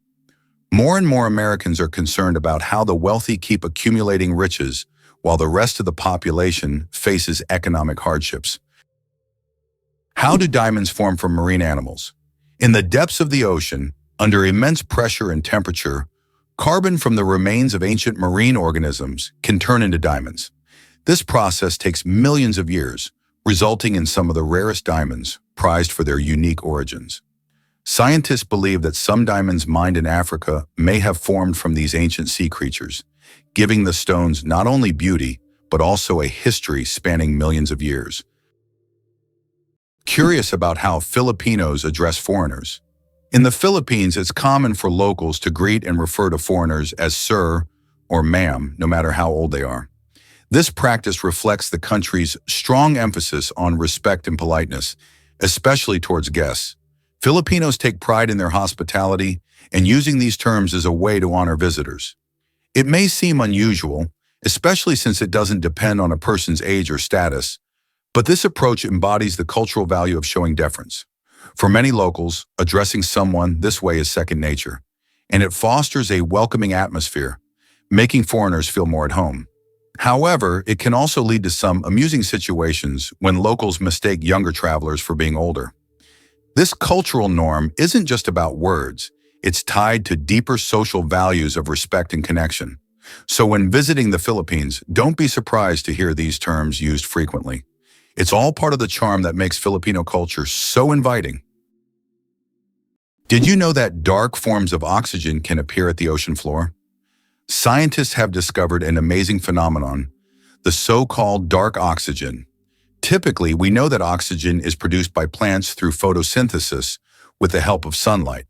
More and more Americans are concerned about how the wealthy keep accumulating riches while the rest of the population faces economic hardships. How do diamonds form from marine animals? In the depths of the ocean, under immense pressure and temperature, carbon from the remains of ancient marine organisms can turn into diamonds. This process takes millions of years, resulting in some of the rarest diamonds, prized for their unique origins. Scientists believe that some diamonds mined in Africa may have formed from these ancient sea creatures, giving the stones not only beauty, but also a history spanning millions of years. Curious about how Filipinos address foreigners. In the Philippines, it's common for locals to greet and refer to foreigners as sir or ma'am, no matter how old they are. This practice reflects the country's strong emphasis on respect and politeness, especially towards guests. Filipinos take pride in their hospitality, and using these terms is a way to honor visitors. It may seem unusual, especially since it doesn't depend on a person's age or status, but this approach embodies the cultural value of showing deference. For many locals, addressing someone this way is second nature, and it fosters a welcoming atmosphere, making foreigners feel more at home. However, it can also lead to some amusing situations when locals mistake younger travelers for being older. This cultural norm isn't just about words, it's tied to deeper social values of respect and connection. So when visiting the Philippines, don't be surprised to hear these terms used frequently. It's all part of the charm that makes Filipino culture so inviting. Did you know that dark forms of oxygen can appear at the ocean floor? Scientists have discovered an amazing phenomenon, the so-called dark oxygen. Typically, we know that oxygen is produced by plants through photosynthesis with the help of sunlight.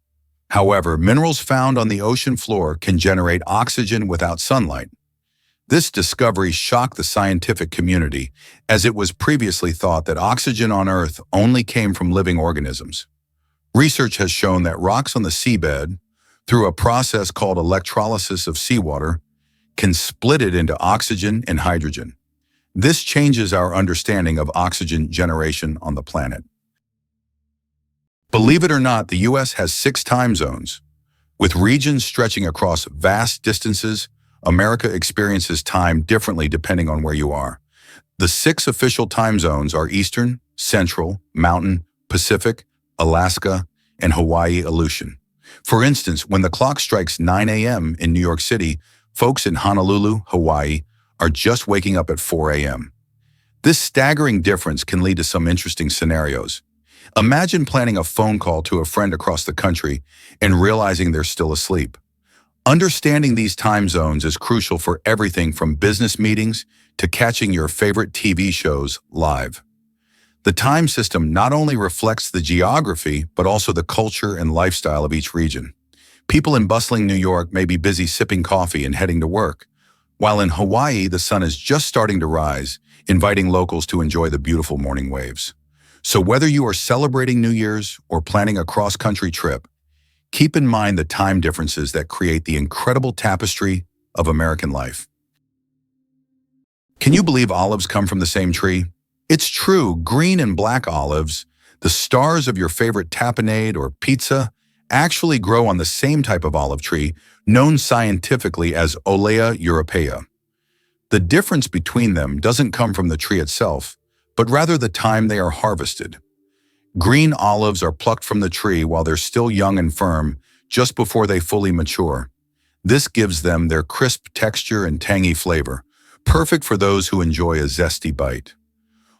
However, minerals found on the ocean floor can generate oxygen without sunlight. This discovery shocked the scientific community, as it was previously thought that oxygen on Earth only came from living organisms. Research has shown that rocks on the seabed, through a process called electrolysis of seawater, can split it into oxygen and hydrogen. This changes our understanding of oxygen generation on the planet. Believe it or not, the U.S. has 6 time zones. With regions stretching across vast distances, America experiences time differently depending on where you are. The 6 official time zones are Eastern, Central, Mountain, Pacific, Alaska, and Hawaii Aleutian. For instance, when the clock strikes 9 a.m. in New York City, folks in Honolulu, Hawaii, are just waking up at 4 a.m. This staggering difference can lead to some interesting scenarios. Imagine planning a phone call to a friend across the country and realizing they're still asleep. Understanding these time zones is crucial for everything from business meetings to catching your favorite TV shows live. The time system not only reflects the geography, but also the culture and lifestyle of each region. People in bustling New York may be busy sipping coffee and heading to work, while in Hawaii, the sun is just starting to rise, inviting locals to enjoy the beautiful morning waves. So whether you are celebrating New Year's or planning a cross-country trip, keep in mind the time differences that create the incredible tapestry of American life. Can you believe olives come from the same tree? It's true, green and black olives, the stars of your favorite tapenade or pizza, actually grow on the same type of olive tree, known scientifically as Olea europaea. The difference between them doesn't come from the tree itself, but rather the time they are harvested. Green olives are plucked from the tree while they're still young and firm, just before they fully mature. This gives them their crisp texture and tangy flavor, perfect for those who enjoy a zesty bite.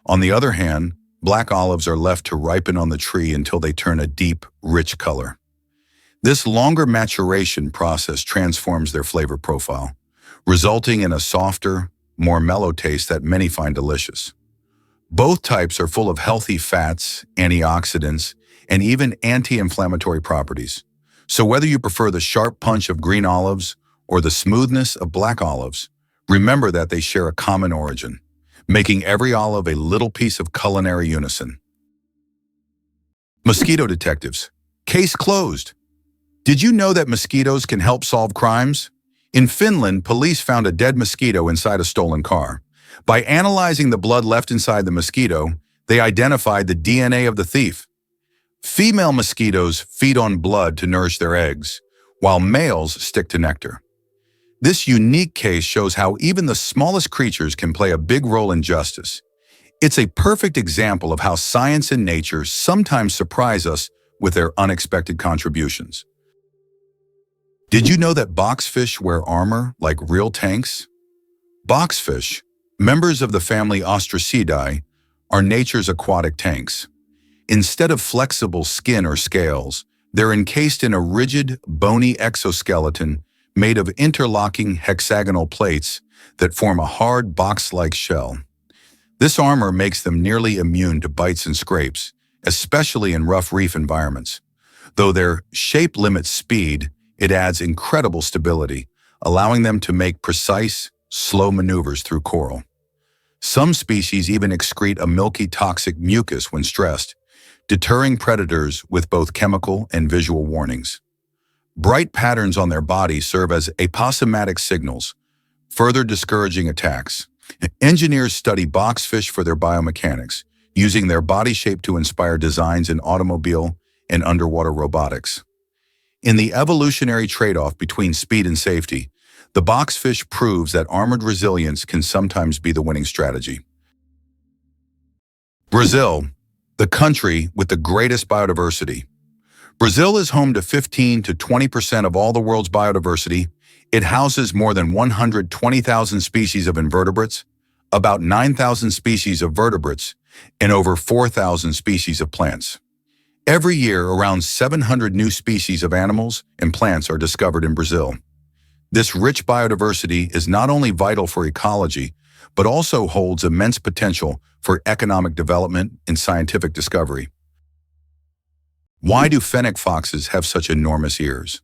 On the other hand, black olives are left to ripen on the tree until they turn a deep, rich color. This longer maturation process transforms their flavor profile, resulting in a softer, more mellow taste that many find delicious. Both types are full of healthy fats, antioxidants, and even anti-inflammatory properties. So whether you prefer the sharp punch of green olives or the smoothness of black olives, remember that they share a common origin, making every olive a little piece of culinary unison. Mosquito detectives. Case closed. Did you know that mosquitoes can help solve crimes? In Finland, police found a dead mosquito inside a stolen car. By analyzing the blood left inside the mosquito, they identified the DNA of the thief. Female mosquitoes feed on blood to nourish their eggs, while males stick to nectar. This unique case shows how even the smallest creatures can play a big role in justice. It's a perfect example of how science and nature sometimes surprise us with their unexpected contributions. Did you know that boxfish wear armor like real tanks? Boxfish, members of the family Ostracidae, are nature's aquatic tanks. Instead of flexible skin or scales, they're encased in a rigid, bony exoskeleton made of interlocking hexagonal plates that form a hard box-like shell. This armor makes them nearly immune to bites and scrapes, especially in rough reef environments. Though their shape limits speed, it adds incredible stability, allowing them to make precise, slow maneuvers through coral. Some species even excrete a milky toxic mucus when stressed, deterring predators with both chemical and visual warnings. Bright patterns on their bodies serve as aposematic signals, further discouraging attacks. Engineers study boxfish for their biomechanics, using their body shape to inspire designs in automobile and underwater robotics. In the evolutionary trade-off between speed and safety, the boxfish proves that armored resilience can sometimes be the winning strategy. Brazil, the country with the greatest biodiversity. Brazil is home to 15 to 20% of all the world's biodiversity. It houses more than 120,000 species of invertebrates, about 9,000 species of vertebrates, and over 4,000 species of plants. Every year, around 700 new species of animals and plants are discovered in Brazil. This rich biodiversity is not only vital for ecology, but also holds immense potential for economic development and scientific discovery. Why do fennec foxes have such enormous ears?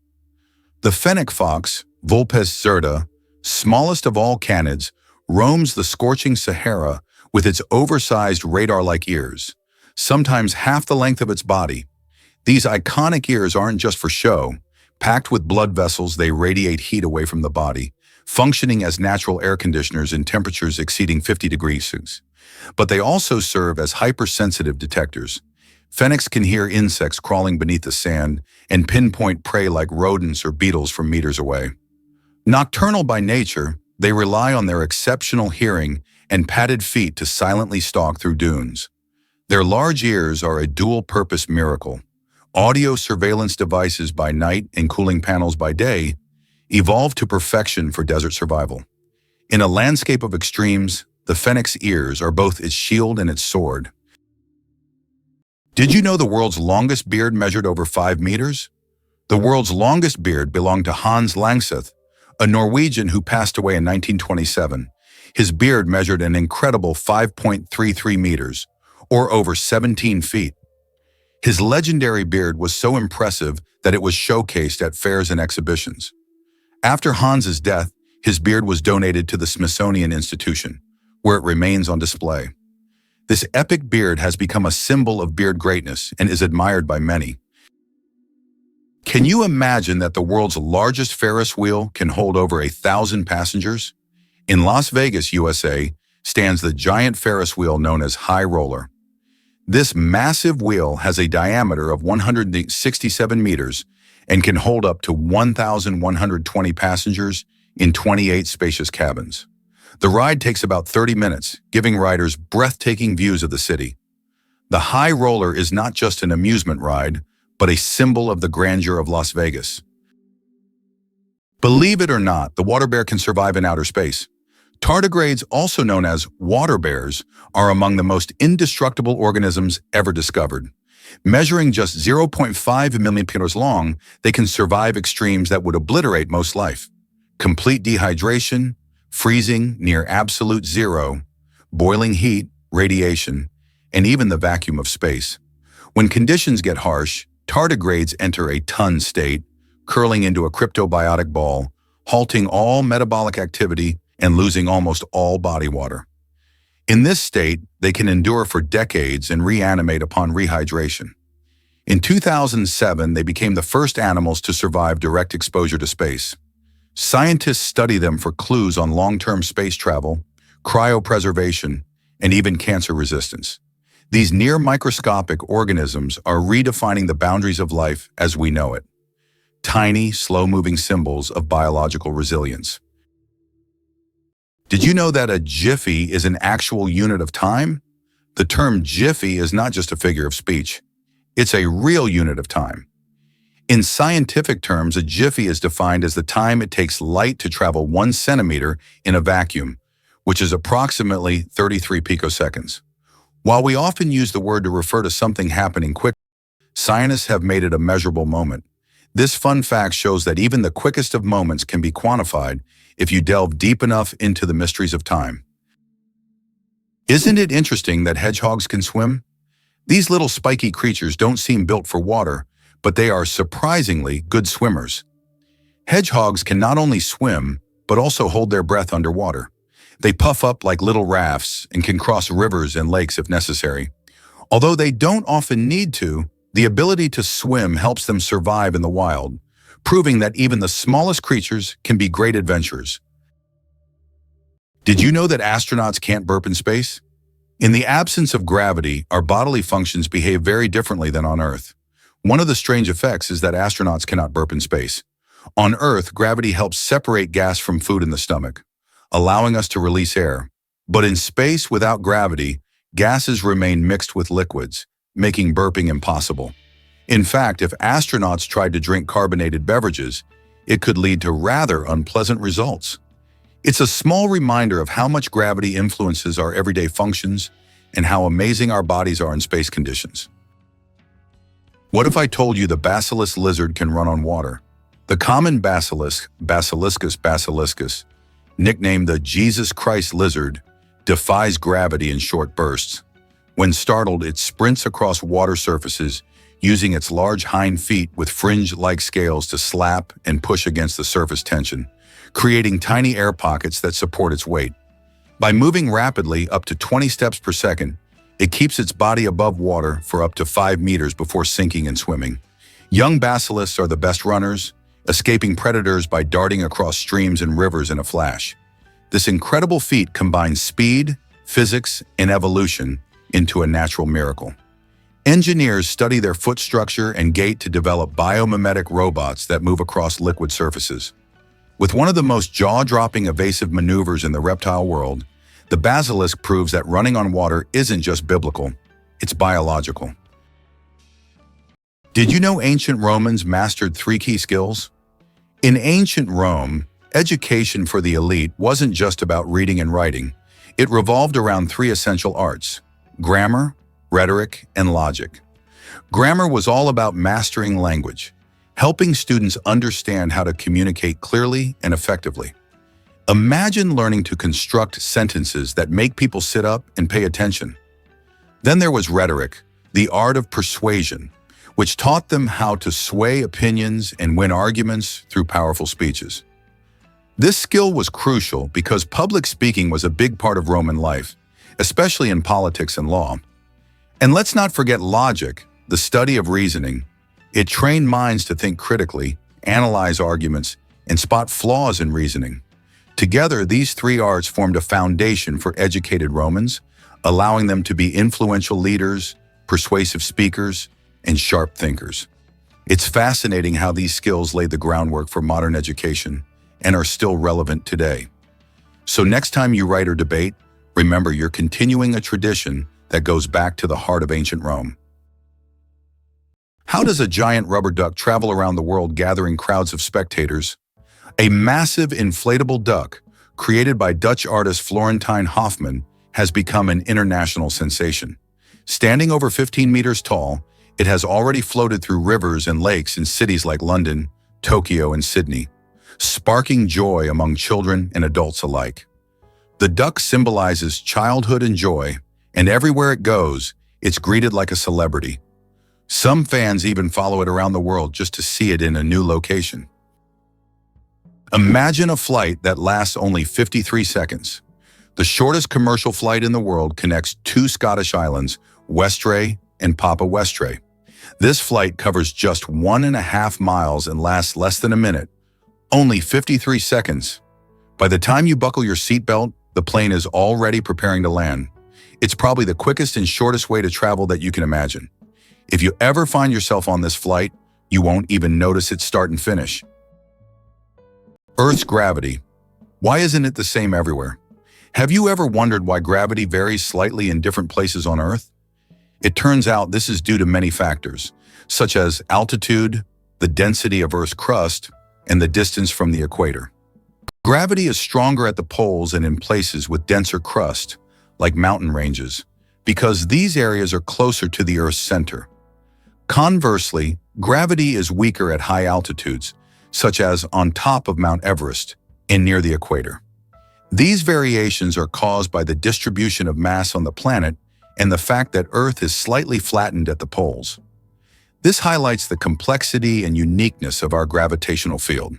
The fennec fox, Vulpes zerta, smallest of all canids, roams the scorching Sahara with its oversized radar-like ears, sometimes half the length of its body. These iconic ears aren't just for show. Packed with blood vessels, they radiate heat away from the body, functioning as natural air conditioners in temperatures exceeding 50 degrees. But they also serve as hypersensitive detectors. Fennecs can hear insects crawling beneath the sand and pinpoint prey like rodents or beetles from meters away. Nocturnal by nature, they rely on their exceptional hearing and padded feet to silently stalk through dunes. Their large ears are a dual-purpose miracle. Audio surveillance devices by night and cooling panels by day evolved to perfection for desert survival. In a landscape of extremes, the fennec's ears are both its shield and its sword. Did you know the world's longest beard measured over 5 meters? The world's longest beard belonged to Hans Langseth, a Norwegian who passed away in 1927. His beard measured an incredible 5.33 meters, or over 17 feet. His legendary beard was so impressive that it was showcased at fairs and exhibitions. After Hans's death, his beard was donated to the Smithsonian Institution, where it remains on display. This epic beard has become a symbol of beard greatness and is admired by many. Can you imagine that the world's largest Ferris wheel can hold over 1,000 passengers? In Las Vegas, USA, stands the giant Ferris wheel known as High Roller. This massive wheel has a diameter of 167 meters and can hold up to 1,120 passengers in 28 spacious cabins. The ride takes about 30 minutes, giving riders breathtaking views of the city. The high roller is not just an amusement ride, but a symbol of the grandeur of Las Vegas. Believe it or not, the water bear can survive in outer space. Tardigrades, also known as water bears, are among the most indestructible organisms ever discovered. Measuring just 0.5 millimeters long, they can survive extremes that would obliterate most life. Complete dehydration, freezing near absolute zero, boiling heat, radiation, and even the vacuum of space. When conditions get harsh, tardigrades enter a ton state, curling into a cryptobiotic ball, halting all metabolic activity and losing almost all body water. In this state, they can endure for decades and reanimate upon rehydration. In 2007, they became the first animals to survive direct exposure to space. Scientists study them for clues on long-term space travel, cryopreservation, and even cancer resistance. These near-microscopic organisms are redefining the boundaries of life as we know it. Tiny, slow-moving symbols of biological resilience. Did you know that a jiffy is an actual unit of time? The term jiffy is not just a figure of speech. It's a real unit of time. In scientific terms, a jiffy is defined as the time it takes light to travel 1 centimeter in a vacuum, which is approximately 33 picoseconds. While we often use the word to refer to something happening quickly, scientists have made it a measurable moment. This fun fact shows that even the quickest of moments can be quantified if you delve deep enough into the mysteries of time. Isn't it interesting that hedgehogs can swim? These little spiky creatures don't seem built for water, but they are surprisingly good swimmers. Hedgehogs can not only swim, but also hold their breath underwater. They puff up like little rafts and can cross rivers and lakes if necessary. Although they don't often need to, the ability to swim helps them survive in the wild, proving that even the smallest creatures can be great adventurers. Did you know that astronauts can't burp in space? In the absence of gravity, our bodily functions behave very differently than on Earth. One of the strange effects is that astronauts cannot burp in space. On Earth, gravity helps separate gas from food in the stomach, allowing us to release air. But in space without gravity, gases remain mixed with liquids, making burping impossible. In fact, if astronauts tried to drink carbonated beverages, it could lead to rather unpleasant results. It's a small reminder of how much gravity influences our everyday functions and how amazing our bodies are in space conditions. What if I told you the basilisk lizard can run on water? The common basilisk, Basiliscus basiliscus, nicknamed the Jesus Christ lizard, defies gravity in short bursts. When startled, it sprints across water surfaces, using its large hind feet with fringe-like scales to slap and push against the surface tension, creating tiny air pockets that support its weight. By moving rapidly up to 20 steps per second, it keeps its body above water for up to 5 meters before sinking and swimming. Young basilisks are the best runners, escaping predators by darting across streams and rivers in a flash. This incredible feat combines speed, physics, and evolution into a natural miracle. Engineers study their foot structure and gait to develop biomimetic robots that move across liquid surfaces. With one of the most jaw-dropping evasive maneuvers in the reptile world, the basilisk proves that running on water isn't just biblical, it's biological. Did you know ancient Romans mastered 3 key skills? In ancient Rome, education for the elite wasn't just about reading and writing. It revolved around 3 essential arts: grammar, rhetoric, and logic. Grammar was all about mastering language, helping students understand how to communicate clearly and effectively. Imagine learning to construct sentences that make people sit up and pay attention. Then there was rhetoric, the art of persuasion, which taught them how to sway opinions and win arguments through powerful speeches. This skill was crucial because public speaking was a big part of Roman life, especially in politics and law. And let's not forget logic, the study of reasoning. It trained minds to think critically, analyze arguments, and spot flaws in reasoning. Together, these 3 arts formed a foundation for educated Romans, allowing them to be influential leaders, persuasive speakers, and sharp thinkers. It's fascinating how these skills laid the groundwork for modern education and are still relevant today. So next time you write or debate, remember you're continuing a tradition that goes back to the heart of ancient Rome. How does a giant rubber duck travel around the world gathering crowds of spectators? A massive inflatable duck, created by Dutch artist Florentine Hofmann, has become an international sensation. Standing over 15 meters tall, it has already floated through rivers and lakes in cities like London, Tokyo, and Sydney, sparking joy among children and adults alike. The duck symbolizes childhood and joy, and everywhere it goes, it's greeted like a celebrity. Some fans even follow it around the world just to see it in a new location. Imagine a flight that lasts only 53 seconds. The shortest commercial flight in the world connects two Scottish islands, Westray and Papa Westray. This flight covers just 1.5 miles and lasts less than a minute, only 53 seconds. By the time you buckle your seatbelt, the plane is already preparing to land. It's probably the quickest and shortest way to travel that you can imagine. If you ever find yourself on this flight, you won't even notice its start and finish. Earth's gravity. Why isn't it the same everywhere? Have you ever wondered why gravity varies slightly in different places on Earth? It turns out this is due to many factors, such as altitude, the density of Earth's crust, and the distance from the equator. Gravity is stronger at the poles and in places with denser crust, like mountain ranges, because these areas are closer to the Earth's center. Conversely, gravity is weaker at high altitudes, such as on top of Mount Everest and near the equator. These variations are caused by the distribution of mass on the planet and the fact that Earth is slightly flattened at the poles. This highlights the complexity and uniqueness of our gravitational field.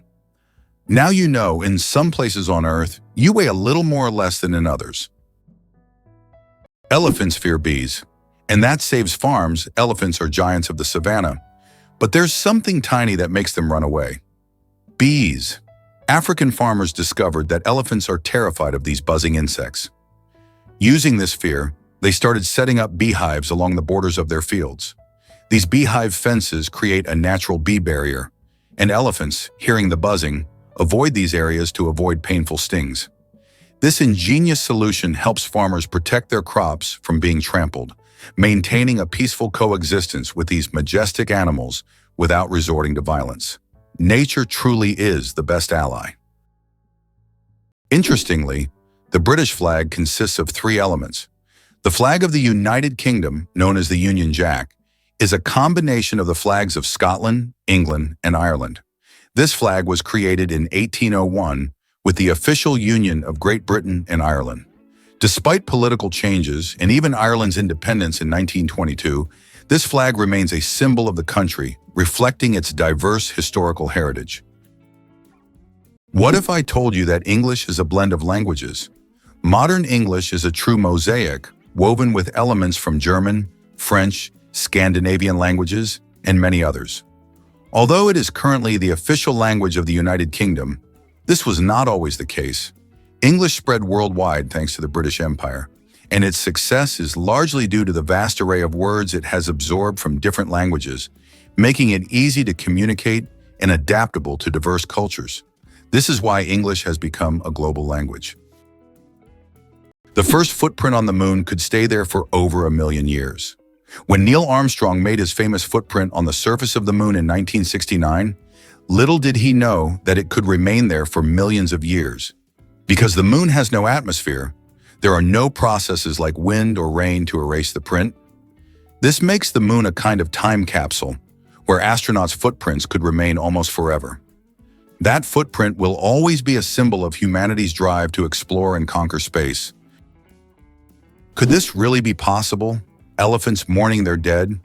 Now you know, in some places on Earth, you weigh a little more or less than in others. Elephants fear bees, and that saves farms. Elephants are giants of the savannah, but there's something tiny that makes them run away. Bees. African farmers discovered that elephants are terrified of these buzzing insects. Using this fear, they started setting up beehives along the borders of their fields. These beehive fences create a natural bee barrier, and elephants, hearing the buzzing, avoid these areas to avoid painful stings. This ingenious solution helps farmers protect their crops from being trampled, maintaining a peaceful coexistence with these majestic animals without resorting to violence. Nature truly is the best ally. Interestingly, the British flag consists of 3 elements. The flag of the United Kingdom, known as the Union Jack, is a combination of the flags of Scotland, England, and Ireland. This flag was created in 1801 with the official union of Great Britain and Ireland. Despite political changes and even Ireland's independence in 1922, this flag remains a symbol of the country, reflecting its diverse historical heritage. What if I told you that English is a blend of languages? Modern English is a true mosaic, woven with elements from German, French, Scandinavian languages, and many others. Although it is currently the official language of the United Kingdom, this was not always the case. English spread worldwide thanks to the British Empire, and its success is largely due to the vast array of words it has absorbed from different languages, making it easy to communicate and adaptable to diverse cultures. This is why English has become a global language. The first footprint on the moon could stay there for over 1 million years. When Neil Armstrong made his famous footprint on the surface of the moon in 1969, little did he know that it could remain there for millions of years. Because the moon has no atmosphere, there are no processes like wind or rain to erase the print. This makes the moon a kind of time capsule, where astronauts' footprints could remain almost forever. That footprint will always be a symbol of humanity's drive to explore and conquer space. Could this really be possible? Elephants mourning their dead?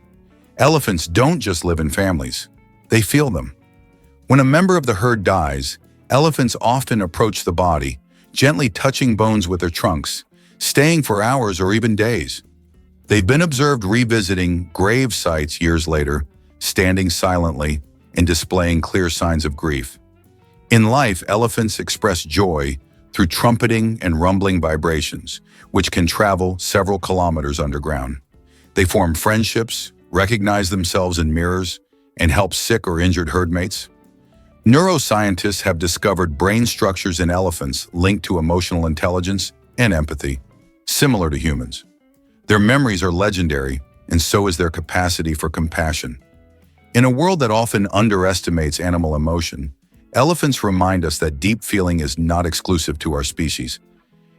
Elephants don't just live in families. They feel them. When a member of the herd dies, elephants often approach the body, gently touching bones with their trunks, staying for hours or even days. They've been observed revisiting grave sites years later, standing silently and displaying clear signs of grief. In life, elephants express joy through trumpeting and rumbling vibrations, which can travel several kilometers underground. They form friendships, recognize themselves in mirrors, and help sick or injured herd mates. Neuroscientists have discovered brain structures in elephants linked to emotional intelligence and empathy, similar to humans. Their memories are legendary, and so is their capacity for compassion. In a world that often underestimates animal emotion, elephants remind us that deep feeling is not exclusive to our species.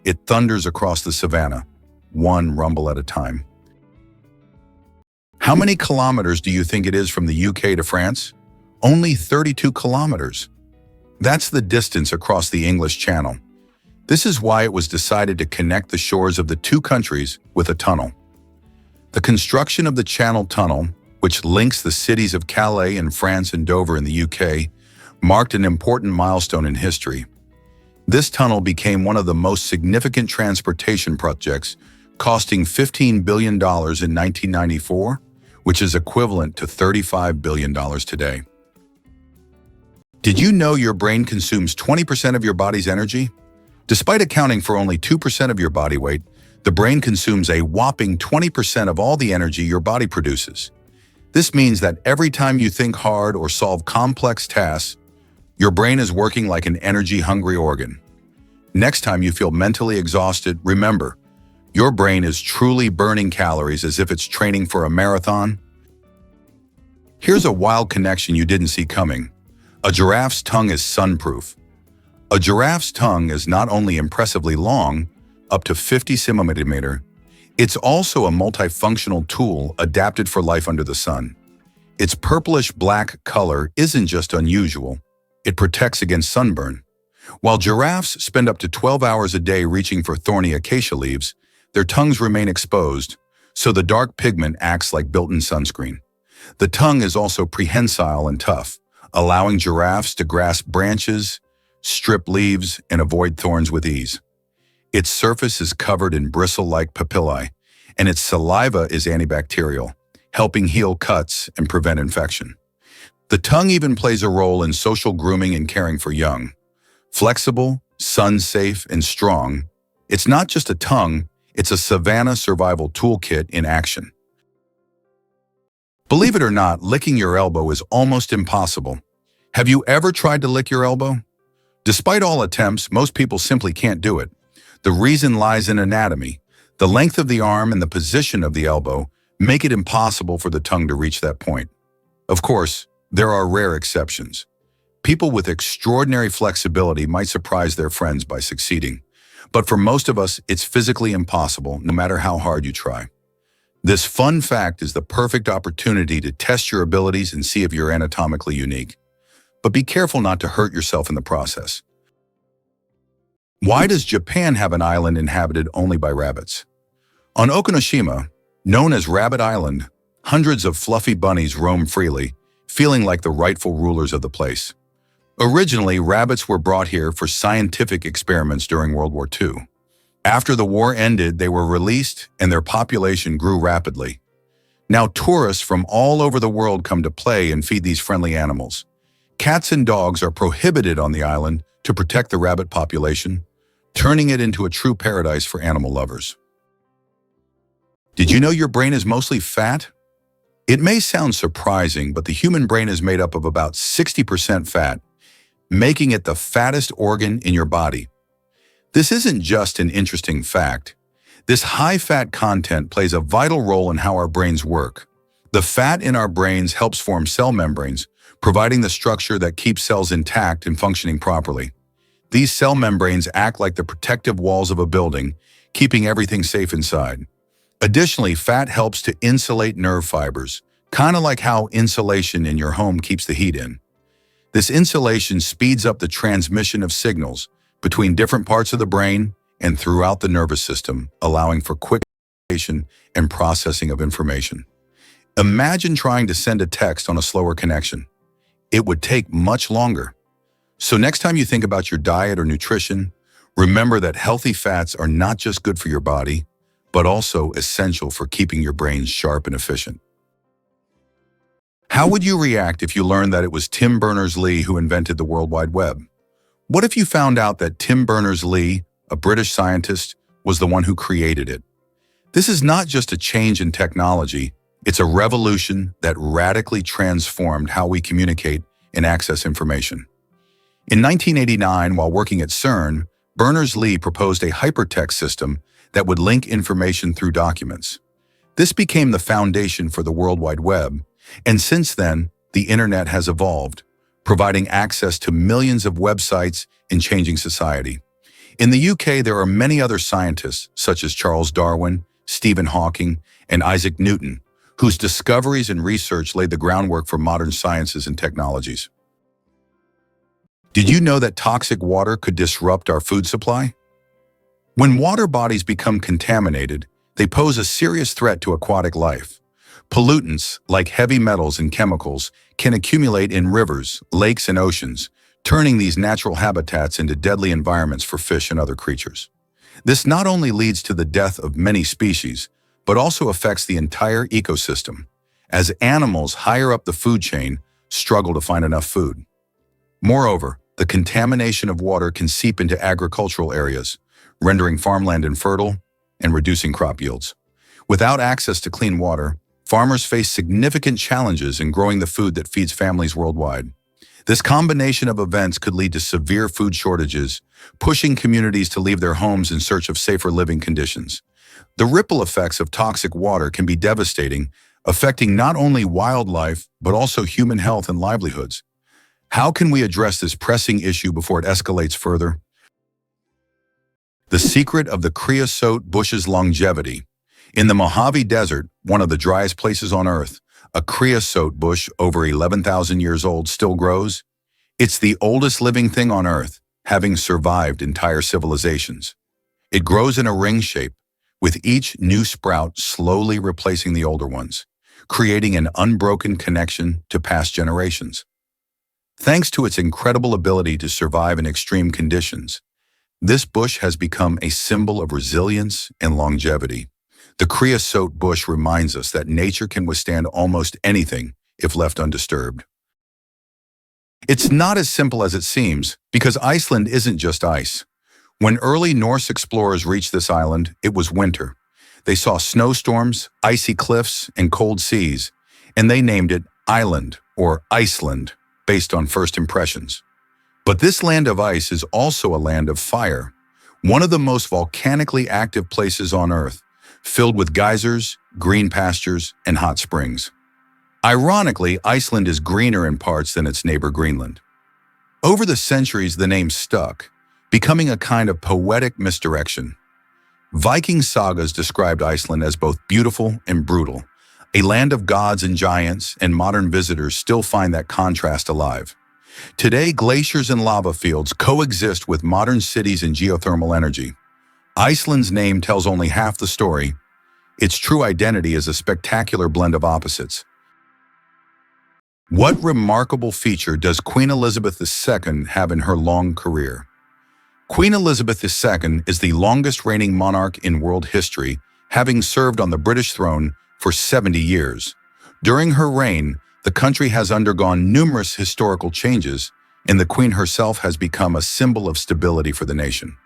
It thunders across the savannah, one rumble at a time. How many kilometers do you think it is from the UK to France? Only 32 kilometers. That's the distance across the English Channel. This is why it was decided to connect the shores of the two countries with a tunnel. The construction of the Channel Tunnel, which links the cities of Calais in France and Dover in the UK, marked an important milestone in history. This tunnel became one of the most significant transportation projects, costing $15 billion in 1994, which is equivalent to $35 billion today. Did you know your brain consumes 20% of your body's energy? Despite accounting for only 2% of your body weight, the brain consumes a whopping 20% of all the energy your body produces. This means that every time you think hard or solve complex tasks, your brain is working like an energy-hungry organ. Next time you feel mentally exhausted, remember, your brain is truly burning calories as if it's training for a marathon. Here's a wild connection you didn't see coming. A giraffe's tongue is sunproof. A giraffe's tongue is not only impressively long, up to 50 centimeters, it's also a multifunctional tool adapted for life under the sun. Its purplish-black color isn't just unusual, it protects against sunburn. While giraffes spend up to 12 hours a day reaching for thorny acacia leaves, their tongues remain exposed, so the dark pigment acts like built-in sunscreen. The tongue is also prehensile and tough, allowing giraffes to grasp branches, strip leaves, and avoid thorns with ease. Its surface is covered in bristle-like papillae, and its saliva is antibacterial, helping heal cuts and prevent infection. The tongue even plays a role in social grooming and caring for young. Flexible, sun-safe, and strong, it's not just a tongue, it's a savanna survival toolkit in action. Believe it or not, licking your elbow is almost impossible. Have you ever tried to lick your elbow? Despite all attempts, most people simply can't do it. The reason lies in anatomy. The length of the arm and the position of the elbow make it impossible for the tongue to reach that point. Of course, there are rare exceptions. People with extraordinary flexibility might surprise their friends by succeeding. But for most of us, it's physically impossible, no matter how hard you try. This fun fact is the perfect opportunity to test your abilities and see if you're anatomically unique. But be careful not to hurt yourself in the process. Why does Japan have an island inhabited only by rabbits? On Okinoshima, known as Rabbit Island, hundreds of fluffy bunnies roam freely, feeling like the rightful rulers of the place. Originally, rabbits were brought here for scientific experiments during World War II. After the war ended, they were released and their population grew rapidly. Now tourists from all over the world come to play and feed these friendly animals. Cats and dogs are prohibited on the island to protect the rabbit population, turning it into a true paradise for animal lovers. Did you know your brain is mostly fat? It may sound surprising, but the human brain is made up of about 60% fat, making it the fattest organ in your body. This isn't just an interesting fact. This high-fat content plays a vital role in how our brains work. The fat in our brains helps form cell membranes, providing the structure that keeps cells intact and functioning properly. These cell membranes act like the protective walls of a building, keeping everything safe inside. Additionally, fat helps to insulate nerve fibers, kind of like how insulation in your home keeps the heat in. This insulation speeds up the transmission of signals between different parts of the brain and throughout the nervous system, allowing for quick communication and processing of information. Imagine trying to send a text on a slower connection. It would take much longer. So next time you think about your diet or nutrition, remember that healthy fats are not just good for your body, but also essential for keeping your brain sharp and efficient. How would you react if you learned that it was Tim Berners-Lee who invented the World Wide Web? What if you found out that Tim Berners-Lee, a British scientist, was the one who created it? This is not just a change in technology, it's a revolution that radically transformed how we communicate and access information. In 1989, while working at CERN, Berners-Lee proposed a hypertext system that would link information through documents. This became the foundation for the World Wide Web, and since then, the internet has evolved, providing access to millions of websites and changing society. In the UK, there are many other scientists, such as Charles Darwin, Stephen Hawking, and Isaac Newton, whose discoveries and research laid the groundwork for modern sciences and technologies. Did you know that toxic water could disrupt our food supply? When water bodies become contaminated, they pose a serious threat to aquatic life. Pollutants, like heavy metals and chemicals, can accumulate in rivers, lakes, and oceans, turning these natural habitats into deadly environments for fish and other creatures. This not only leads to the death of many species, but also affects the entire ecosystem, as animals higher up the food chain struggle to find enough food. Moreover, the contamination of water can seep into agricultural areas, rendering farmland infertile and reducing crop yields. Without access to clean water, farmers face significant challenges in growing the food that feeds families worldwide. This combination of events could lead to severe food shortages, pushing communities to leave their homes in search of safer living conditions. The ripple effects of toxic water can be devastating, affecting not only wildlife, but also human health and livelihoods. How can we address this pressing issue before it escalates further? The secret of the creosote bush's longevity. In the Mojave Desert, one of the driest places on Earth, a creosote bush over 11,000 years old still grows. It's the oldest living thing on Earth, having survived entire civilizations. It grows in a ring shape, with each new sprout slowly replacing the older ones, creating an unbroken connection to past generations. Thanks to its incredible ability to survive in extreme conditions, this bush has become a symbol of resilience and longevity. The creosote bush reminds us that nature can withstand almost anything if left undisturbed. It's not as simple as it seems, because Iceland isn't just ice. When early Norse explorers reached this island, it was winter. They saw snowstorms, icy cliffs, and cold seas, and they named it Island or Iceland, based on first impressions. But this land of ice is also a land of fire, one of the most volcanically active places on Earth, filled with geysers, green pastures, and hot springs. Ironically, Iceland is greener in parts than its neighbor Greenland. Over the centuries, the name stuck, becoming a kind of poetic misdirection. Viking sagas described Iceland as both beautiful and brutal, a land of gods and giants, and modern visitors still find that contrast alive. Today, glaciers and lava fields coexist with modern cities and geothermal energy. Iceland's name tells only half the story. Its true identity is a spectacular blend of opposites. What remarkable feature does Queen Elizabeth II have in her long career? Queen Elizabeth II is the longest reigning monarch in world history, having served on the British throne for 70 years. During her reign, the country has undergone numerous historical changes, and the Queen herself has become a symbol of stability for the nation.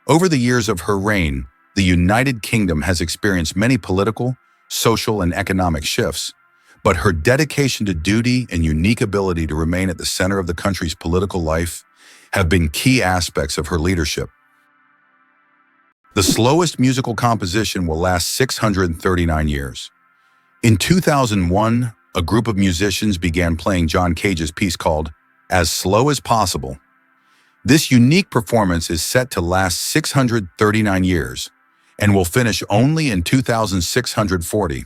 Over the years of her reign, the United Kingdom has experienced many political, social, and economic shifts, but her dedication to duty and unique ability to remain at the center of the country's political life have been key aspects of her leadership. The slowest musical composition will last 639 years. In 2001, a group of musicians began playing John Cage's piece called As Slow as Possible. This unique performance is set to last 639 years and will finish only in 2640.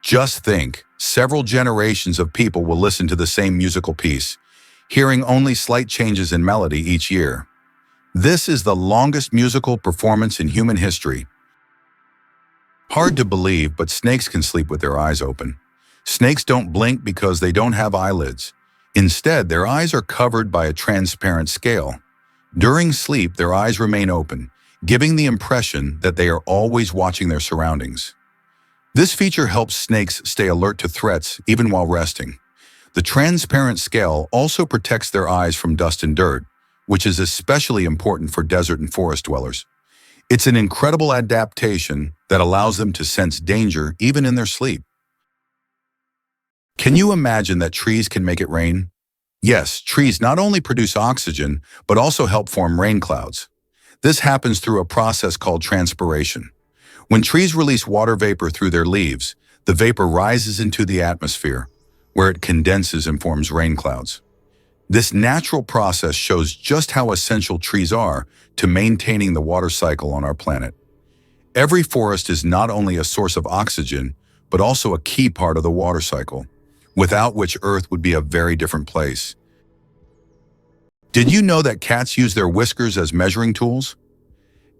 Just think, several generations of people will listen to the same musical piece, hearing only slight changes in melody each year. This is the longest musical performance in human history. Hard to believe, but snakes can sleep with their eyes open. Snakes don't blink because they don't have eyelids. Instead, their eyes are covered by a transparent scale. During sleep, their eyes remain open, giving the impression that they are always watching their surroundings. This feature helps snakes stay alert to threats even while resting. The transparent scale also protects their eyes from dust and dirt, which is especially important for desert and forest dwellers. It's an incredible adaptation that allows them to sense danger even in their sleep. Can you imagine that trees can make it rain? Yes, trees not only produce oxygen, but also help form rain clouds. This happens through a process called transpiration. When trees release water vapor through their leaves, the vapor rises into the atmosphere, where it condenses and forms rain clouds. This natural process shows just how essential trees are to maintaining the water cycle on our planet. Every forest is not only a source of oxygen, but also a key part of the water cycle, without which Earth would be a very different place. Did you know that cats use their whiskers as measuring tools?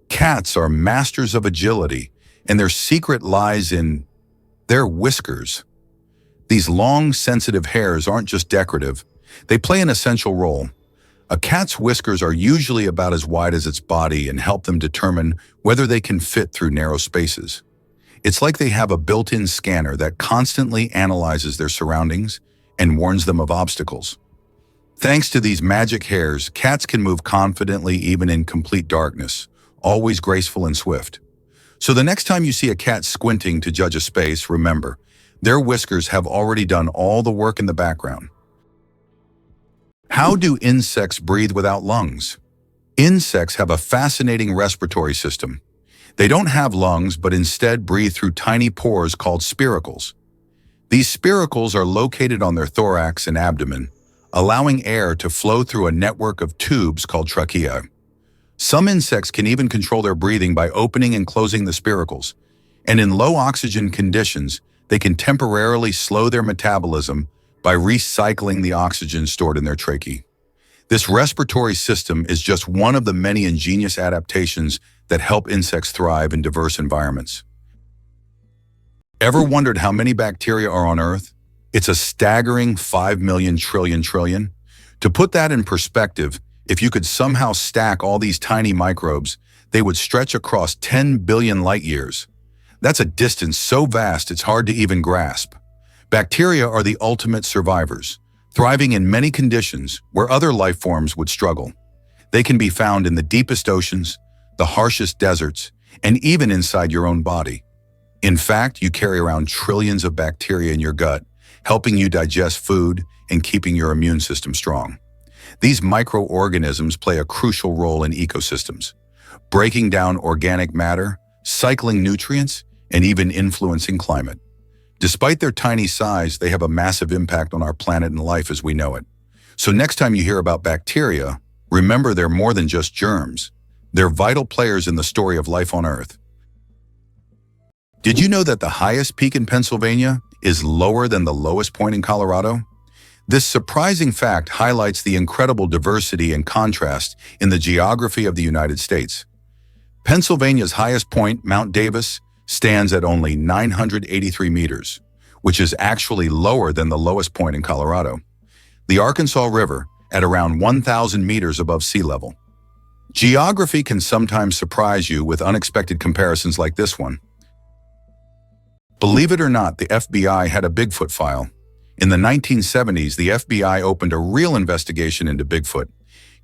Cats are masters of agility, and their secret lies in their whiskers. These long, sensitive hairs aren't just decorative, they play an essential role. A cat's whiskers are usually about as wide as its body and help them determine whether they can fit through narrow spaces. It's like they have a built-in scanner that constantly analyzes their surroundings and warns them of obstacles. Thanks to these magic hairs, cats can move confidently even in complete darkness, always graceful and swift. So the next time you see a cat squinting to judge a space, remember, their whiskers have already done all the work in the background. How do insects breathe without lungs? Insects have a fascinating respiratory system. They don't have lungs, but instead breathe through tiny pores called spiracles. These spiracles are located on their thorax and abdomen, allowing air to flow through a network of tubes called trachea. Some insects can even control their breathing by opening and closing the spiracles, and in low oxygen conditions, they can temporarily slow their metabolism by recycling the oxygen stored in their tracheae. This respiratory system is just one of the many ingenious adaptations that help insects thrive in diverse environments. Ever wondered how many bacteria are on Earth? It's a staggering 5 million trillion. To put that in perspective, if you could somehow stack all these tiny microbes, they would stretch across 10 billion light years. That's a distance so vast it's hard to even grasp. Bacteria are the ultimate survivors, thriving in many conditions where other life forms would struggle. They can be found in the deepest oceans, the harshest deserts, and even inside your own body. In fact, you carry around trillions of bacteria in your gut, helping you digest food and keeping your immune system strong. These microorganisms play a crucial role in ecosystems, breaking down organic matter, cycling nutrients, and even influencing climate. Despite their tiny size, they have a massive impact on our planet and life as we know it. So next time you hear about bacteria, remember they're more than just germs. They're vital players in the story of life on Earth. Did you know that the highest peak in Pennsylvania is lower than the lowest point in Colorado? This surprising fact highlights the incredible diversity and contrast in the geography of the United States. Pennsylvania's highest point, Mount Davis, stands at only 983 meters, which is actually lower than the lowest point in Colorado. The Arkansas River, at around 1,000 meters above sea level. Geography can sometimes surprise you with unexpected comparisons like this one. Believe it or not, the FBI had a Bigfoot file. In the 1970s, the FBI opened a real investigation into Bigfoot.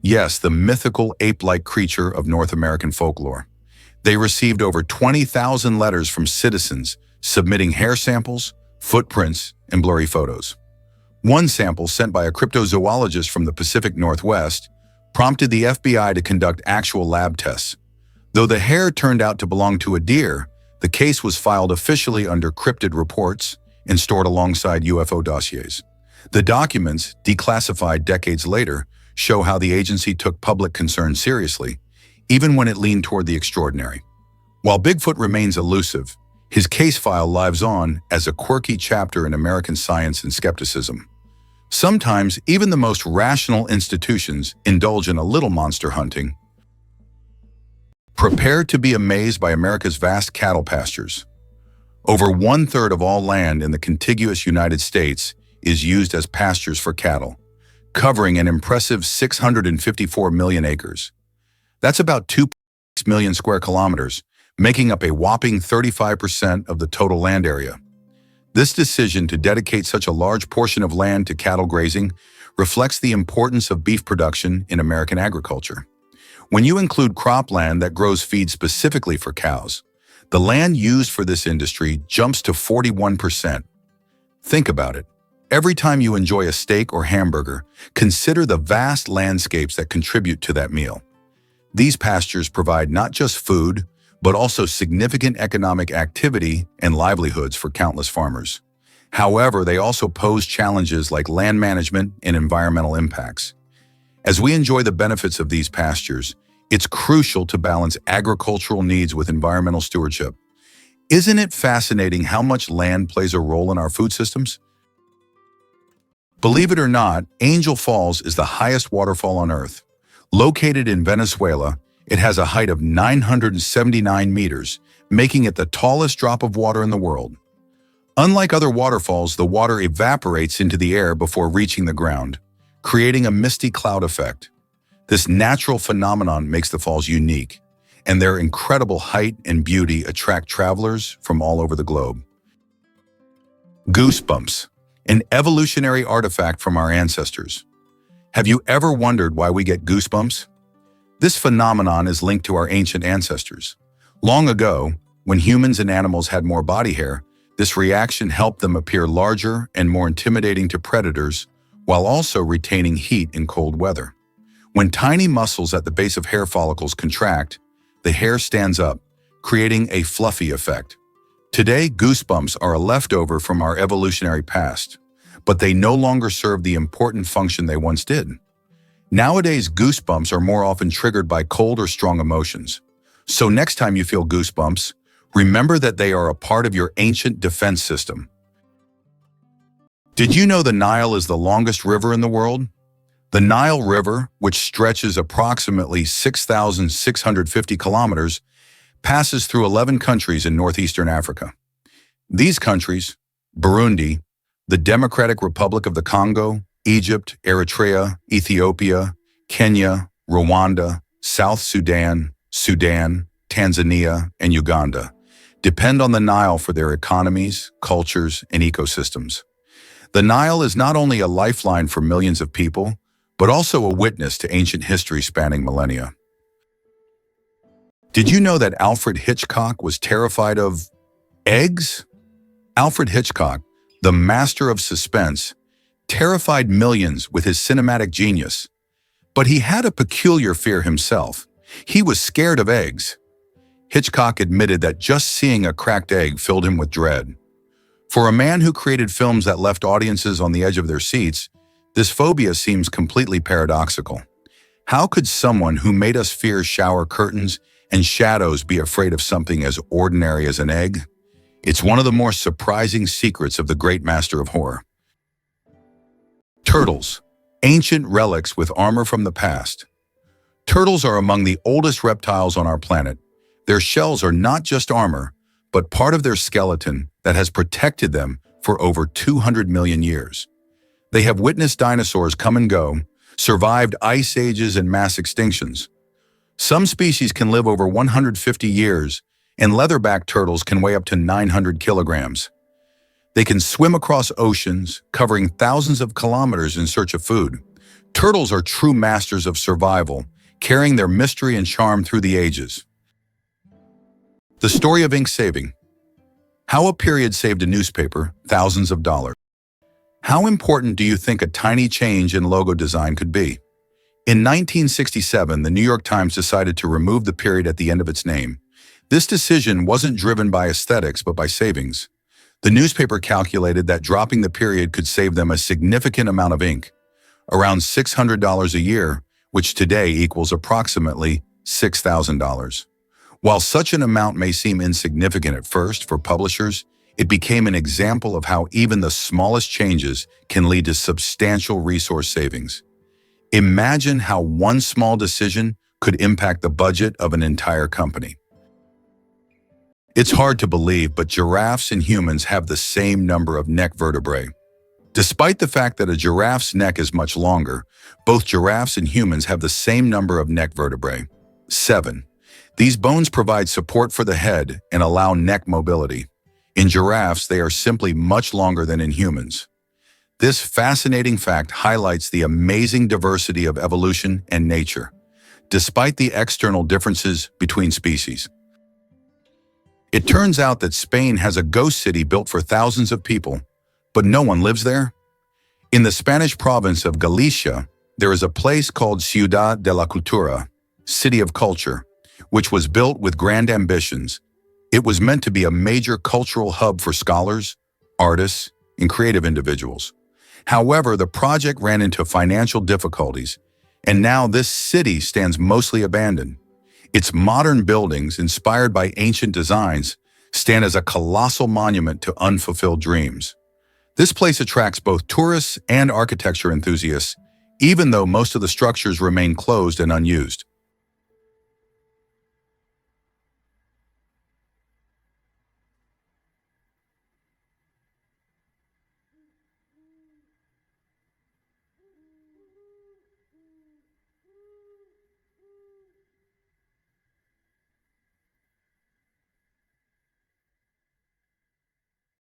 Yes, the mythical ape-like creature of North American folklore. They received over 20,000 letters from citizens submitting hair samples, footprints, and blurry photos. One sample sent by a cryptozoologist from the Pacific Northwest prompted the FBI to conduct actual lab tests. Though the hair turned out to belong to a deer, the case was filed officially under cryptid reports and stored alongside UFO dossiers. The documents, declassified decades later, show how the agency took public concern seriously, even when it leaned toward the extraordinary. While Bigfoot remains elusive, his case file lives on as a quirky chapter in American science and skepticism. Sometimes, even the most rational institutions indulge in a little monster hunting. Prepare to be amazed by America's vast cattle pastures. Over 1/3 of all land in the contiguous United States is used as pastures for cattle, covering an impressive 654 million acres. That's about 2.6 million square kilometers, making up a whopping 35% of the total land area. This decision to dedicate such a large portion of land to cattle grazing reflects the importance of beef production in American agriculture. When you include cropland that grows feed specifically for cows, the land used for this industry jumps to 41%. Think about it. Every time you enjoy a steak or hamburger, consider the vast landscapes that contribute to that meal. These pastures provide not just food, but also significant economic activity and livelihoods for countless farmers. However, they also pose challenges like land management and environmental impacts. As we enjoy the benefits of these pastures, it's crucial to balance agricultural needs with environmental stewardship. Isn't it fascinating how much land plays a role in our food systems? Believe it or not, Angel Falls is the highest waterfall on Earth. Located in Venezuela, it has a height of 979 meters, making it the tallest drop of water in the world. Unlike other waterfalls, the water evaporates into the air before reaching the ground, creating a misty cloud effect. This natural phenomenon makes the falls unique, and their incredible height and beauty attract travelers from all over the globe. Goosebumps, an evolutionary artifact from our ancestors. Have you ever wondered why we get goosebumps? This phenomenon is linked to our ancient ancestors. Long ago, when humans and animals had more body hair, this reaction helped them appear larger and more intimidating to predators, while also retaining heat in cold weather. When tiny muscles at the base of hair follicles contract, the hair stands up, creating a fluffy effect. Today, goosebumps are a leftover from our evolutionary past, but they no longer serve the important function they once did. Nowadays, goosebumps are more often triggered by cold or strong emotions. So next time you feel goosebumps, remember that they are a part of your ancient defense system. Did you know the Nile is the longest river in the world? The Nile River, which stretches approximately 6,650 kilometers, passes through 11 countries in northeastern Africa. These countries, Burundi, the Democratic Republic of the Congo, Egypt, Eritrea, Ethiopia, Kenya, Rwanda, South Sudan, Tanzania, and Uganda, depend on the Nile for their economies, cultures, and ecosystems. The Nile is not only a lifeline for millions of people, but also a witness to ancient history spanning millennia. Did you know that Alfred Hitchcock was terrified of eggs? Alfred Hitchcock, the master of suspense, terrified millions with his cinematic genius. But he had a peculiar fear himself. He was scared of eggs. Hitchcock admitted that just seeing a cracked egg filled him with dread. For a man who created films that left audiences on the edge of their seats, this phobia seems completely paradoxical. How could someone who made us fear shower curtains and shadows be afraid of something as ordinary as an egg? It's one of the more surprising secrets of the great master of horror. Turtles, ancient relics with armor from the past. Turtles are among the oldest reptiles on our planet. Their shells are not just armor, but part of their skeleton that has protected them for over 200 million years. They have witnessed dinosaurs come and go, survived ice ages and mass extinctions. Some species can live over 150 years, and leatherback turtles can weigh up to 900 kilograms. They can swim across oceans, covering thousands of kilometers in search of food. Turtles are true masters of survival, carrying their mystery and charm through the ages. The story of ink saving. How a period saved a newspaper thousands of dollars. How important do you think a tiny change in logo design could be? In 1967, the New York Times decided to remove the period at the end of its name. This decision wasn't driven by aesthetics, but by savings. The newspaper calculated that dropping the period could save them a significant amount of ink, around $600 a year, which today equals approximately $6,000. While such an amount may seem insignificant at first for publishers, it became an example of how even the smallest changes can lead to substantial resource savings. Imagine how one small decision could impact the budget of an entire company. It's hard to believe, but giraffes and humans have the same number of neck vertebrae. Despite the fact that a giraffe's neck is much longer, both giraffes and humans have the same number of neck vertebrae, 7. These bones provide support for the head and allow neck mobility. In giraffes, they are simply much longer than in humans. This fascinating fact highlights the amazing diversity of evolution and nature, despite the external differences between species. It turns out that Spain has a ghost city built for thousands of people, but no one lives there. In the Spanish province of Galicia, there is a place called Ciudad de la Cultura. City of Culture, which was built with grand ambitions. It was meant to be a major cultural hub for scholars, artists, and creative individuals. However, the project ran into financial difficulties, and now this city stands mostly abandoned. Its modern buildings, inspired by ancient designs, stand as a colossal monument to unfulfilled dreams. This place attracts both tourists and architecture enthusiasts, even though most of the structures remain closed and unused.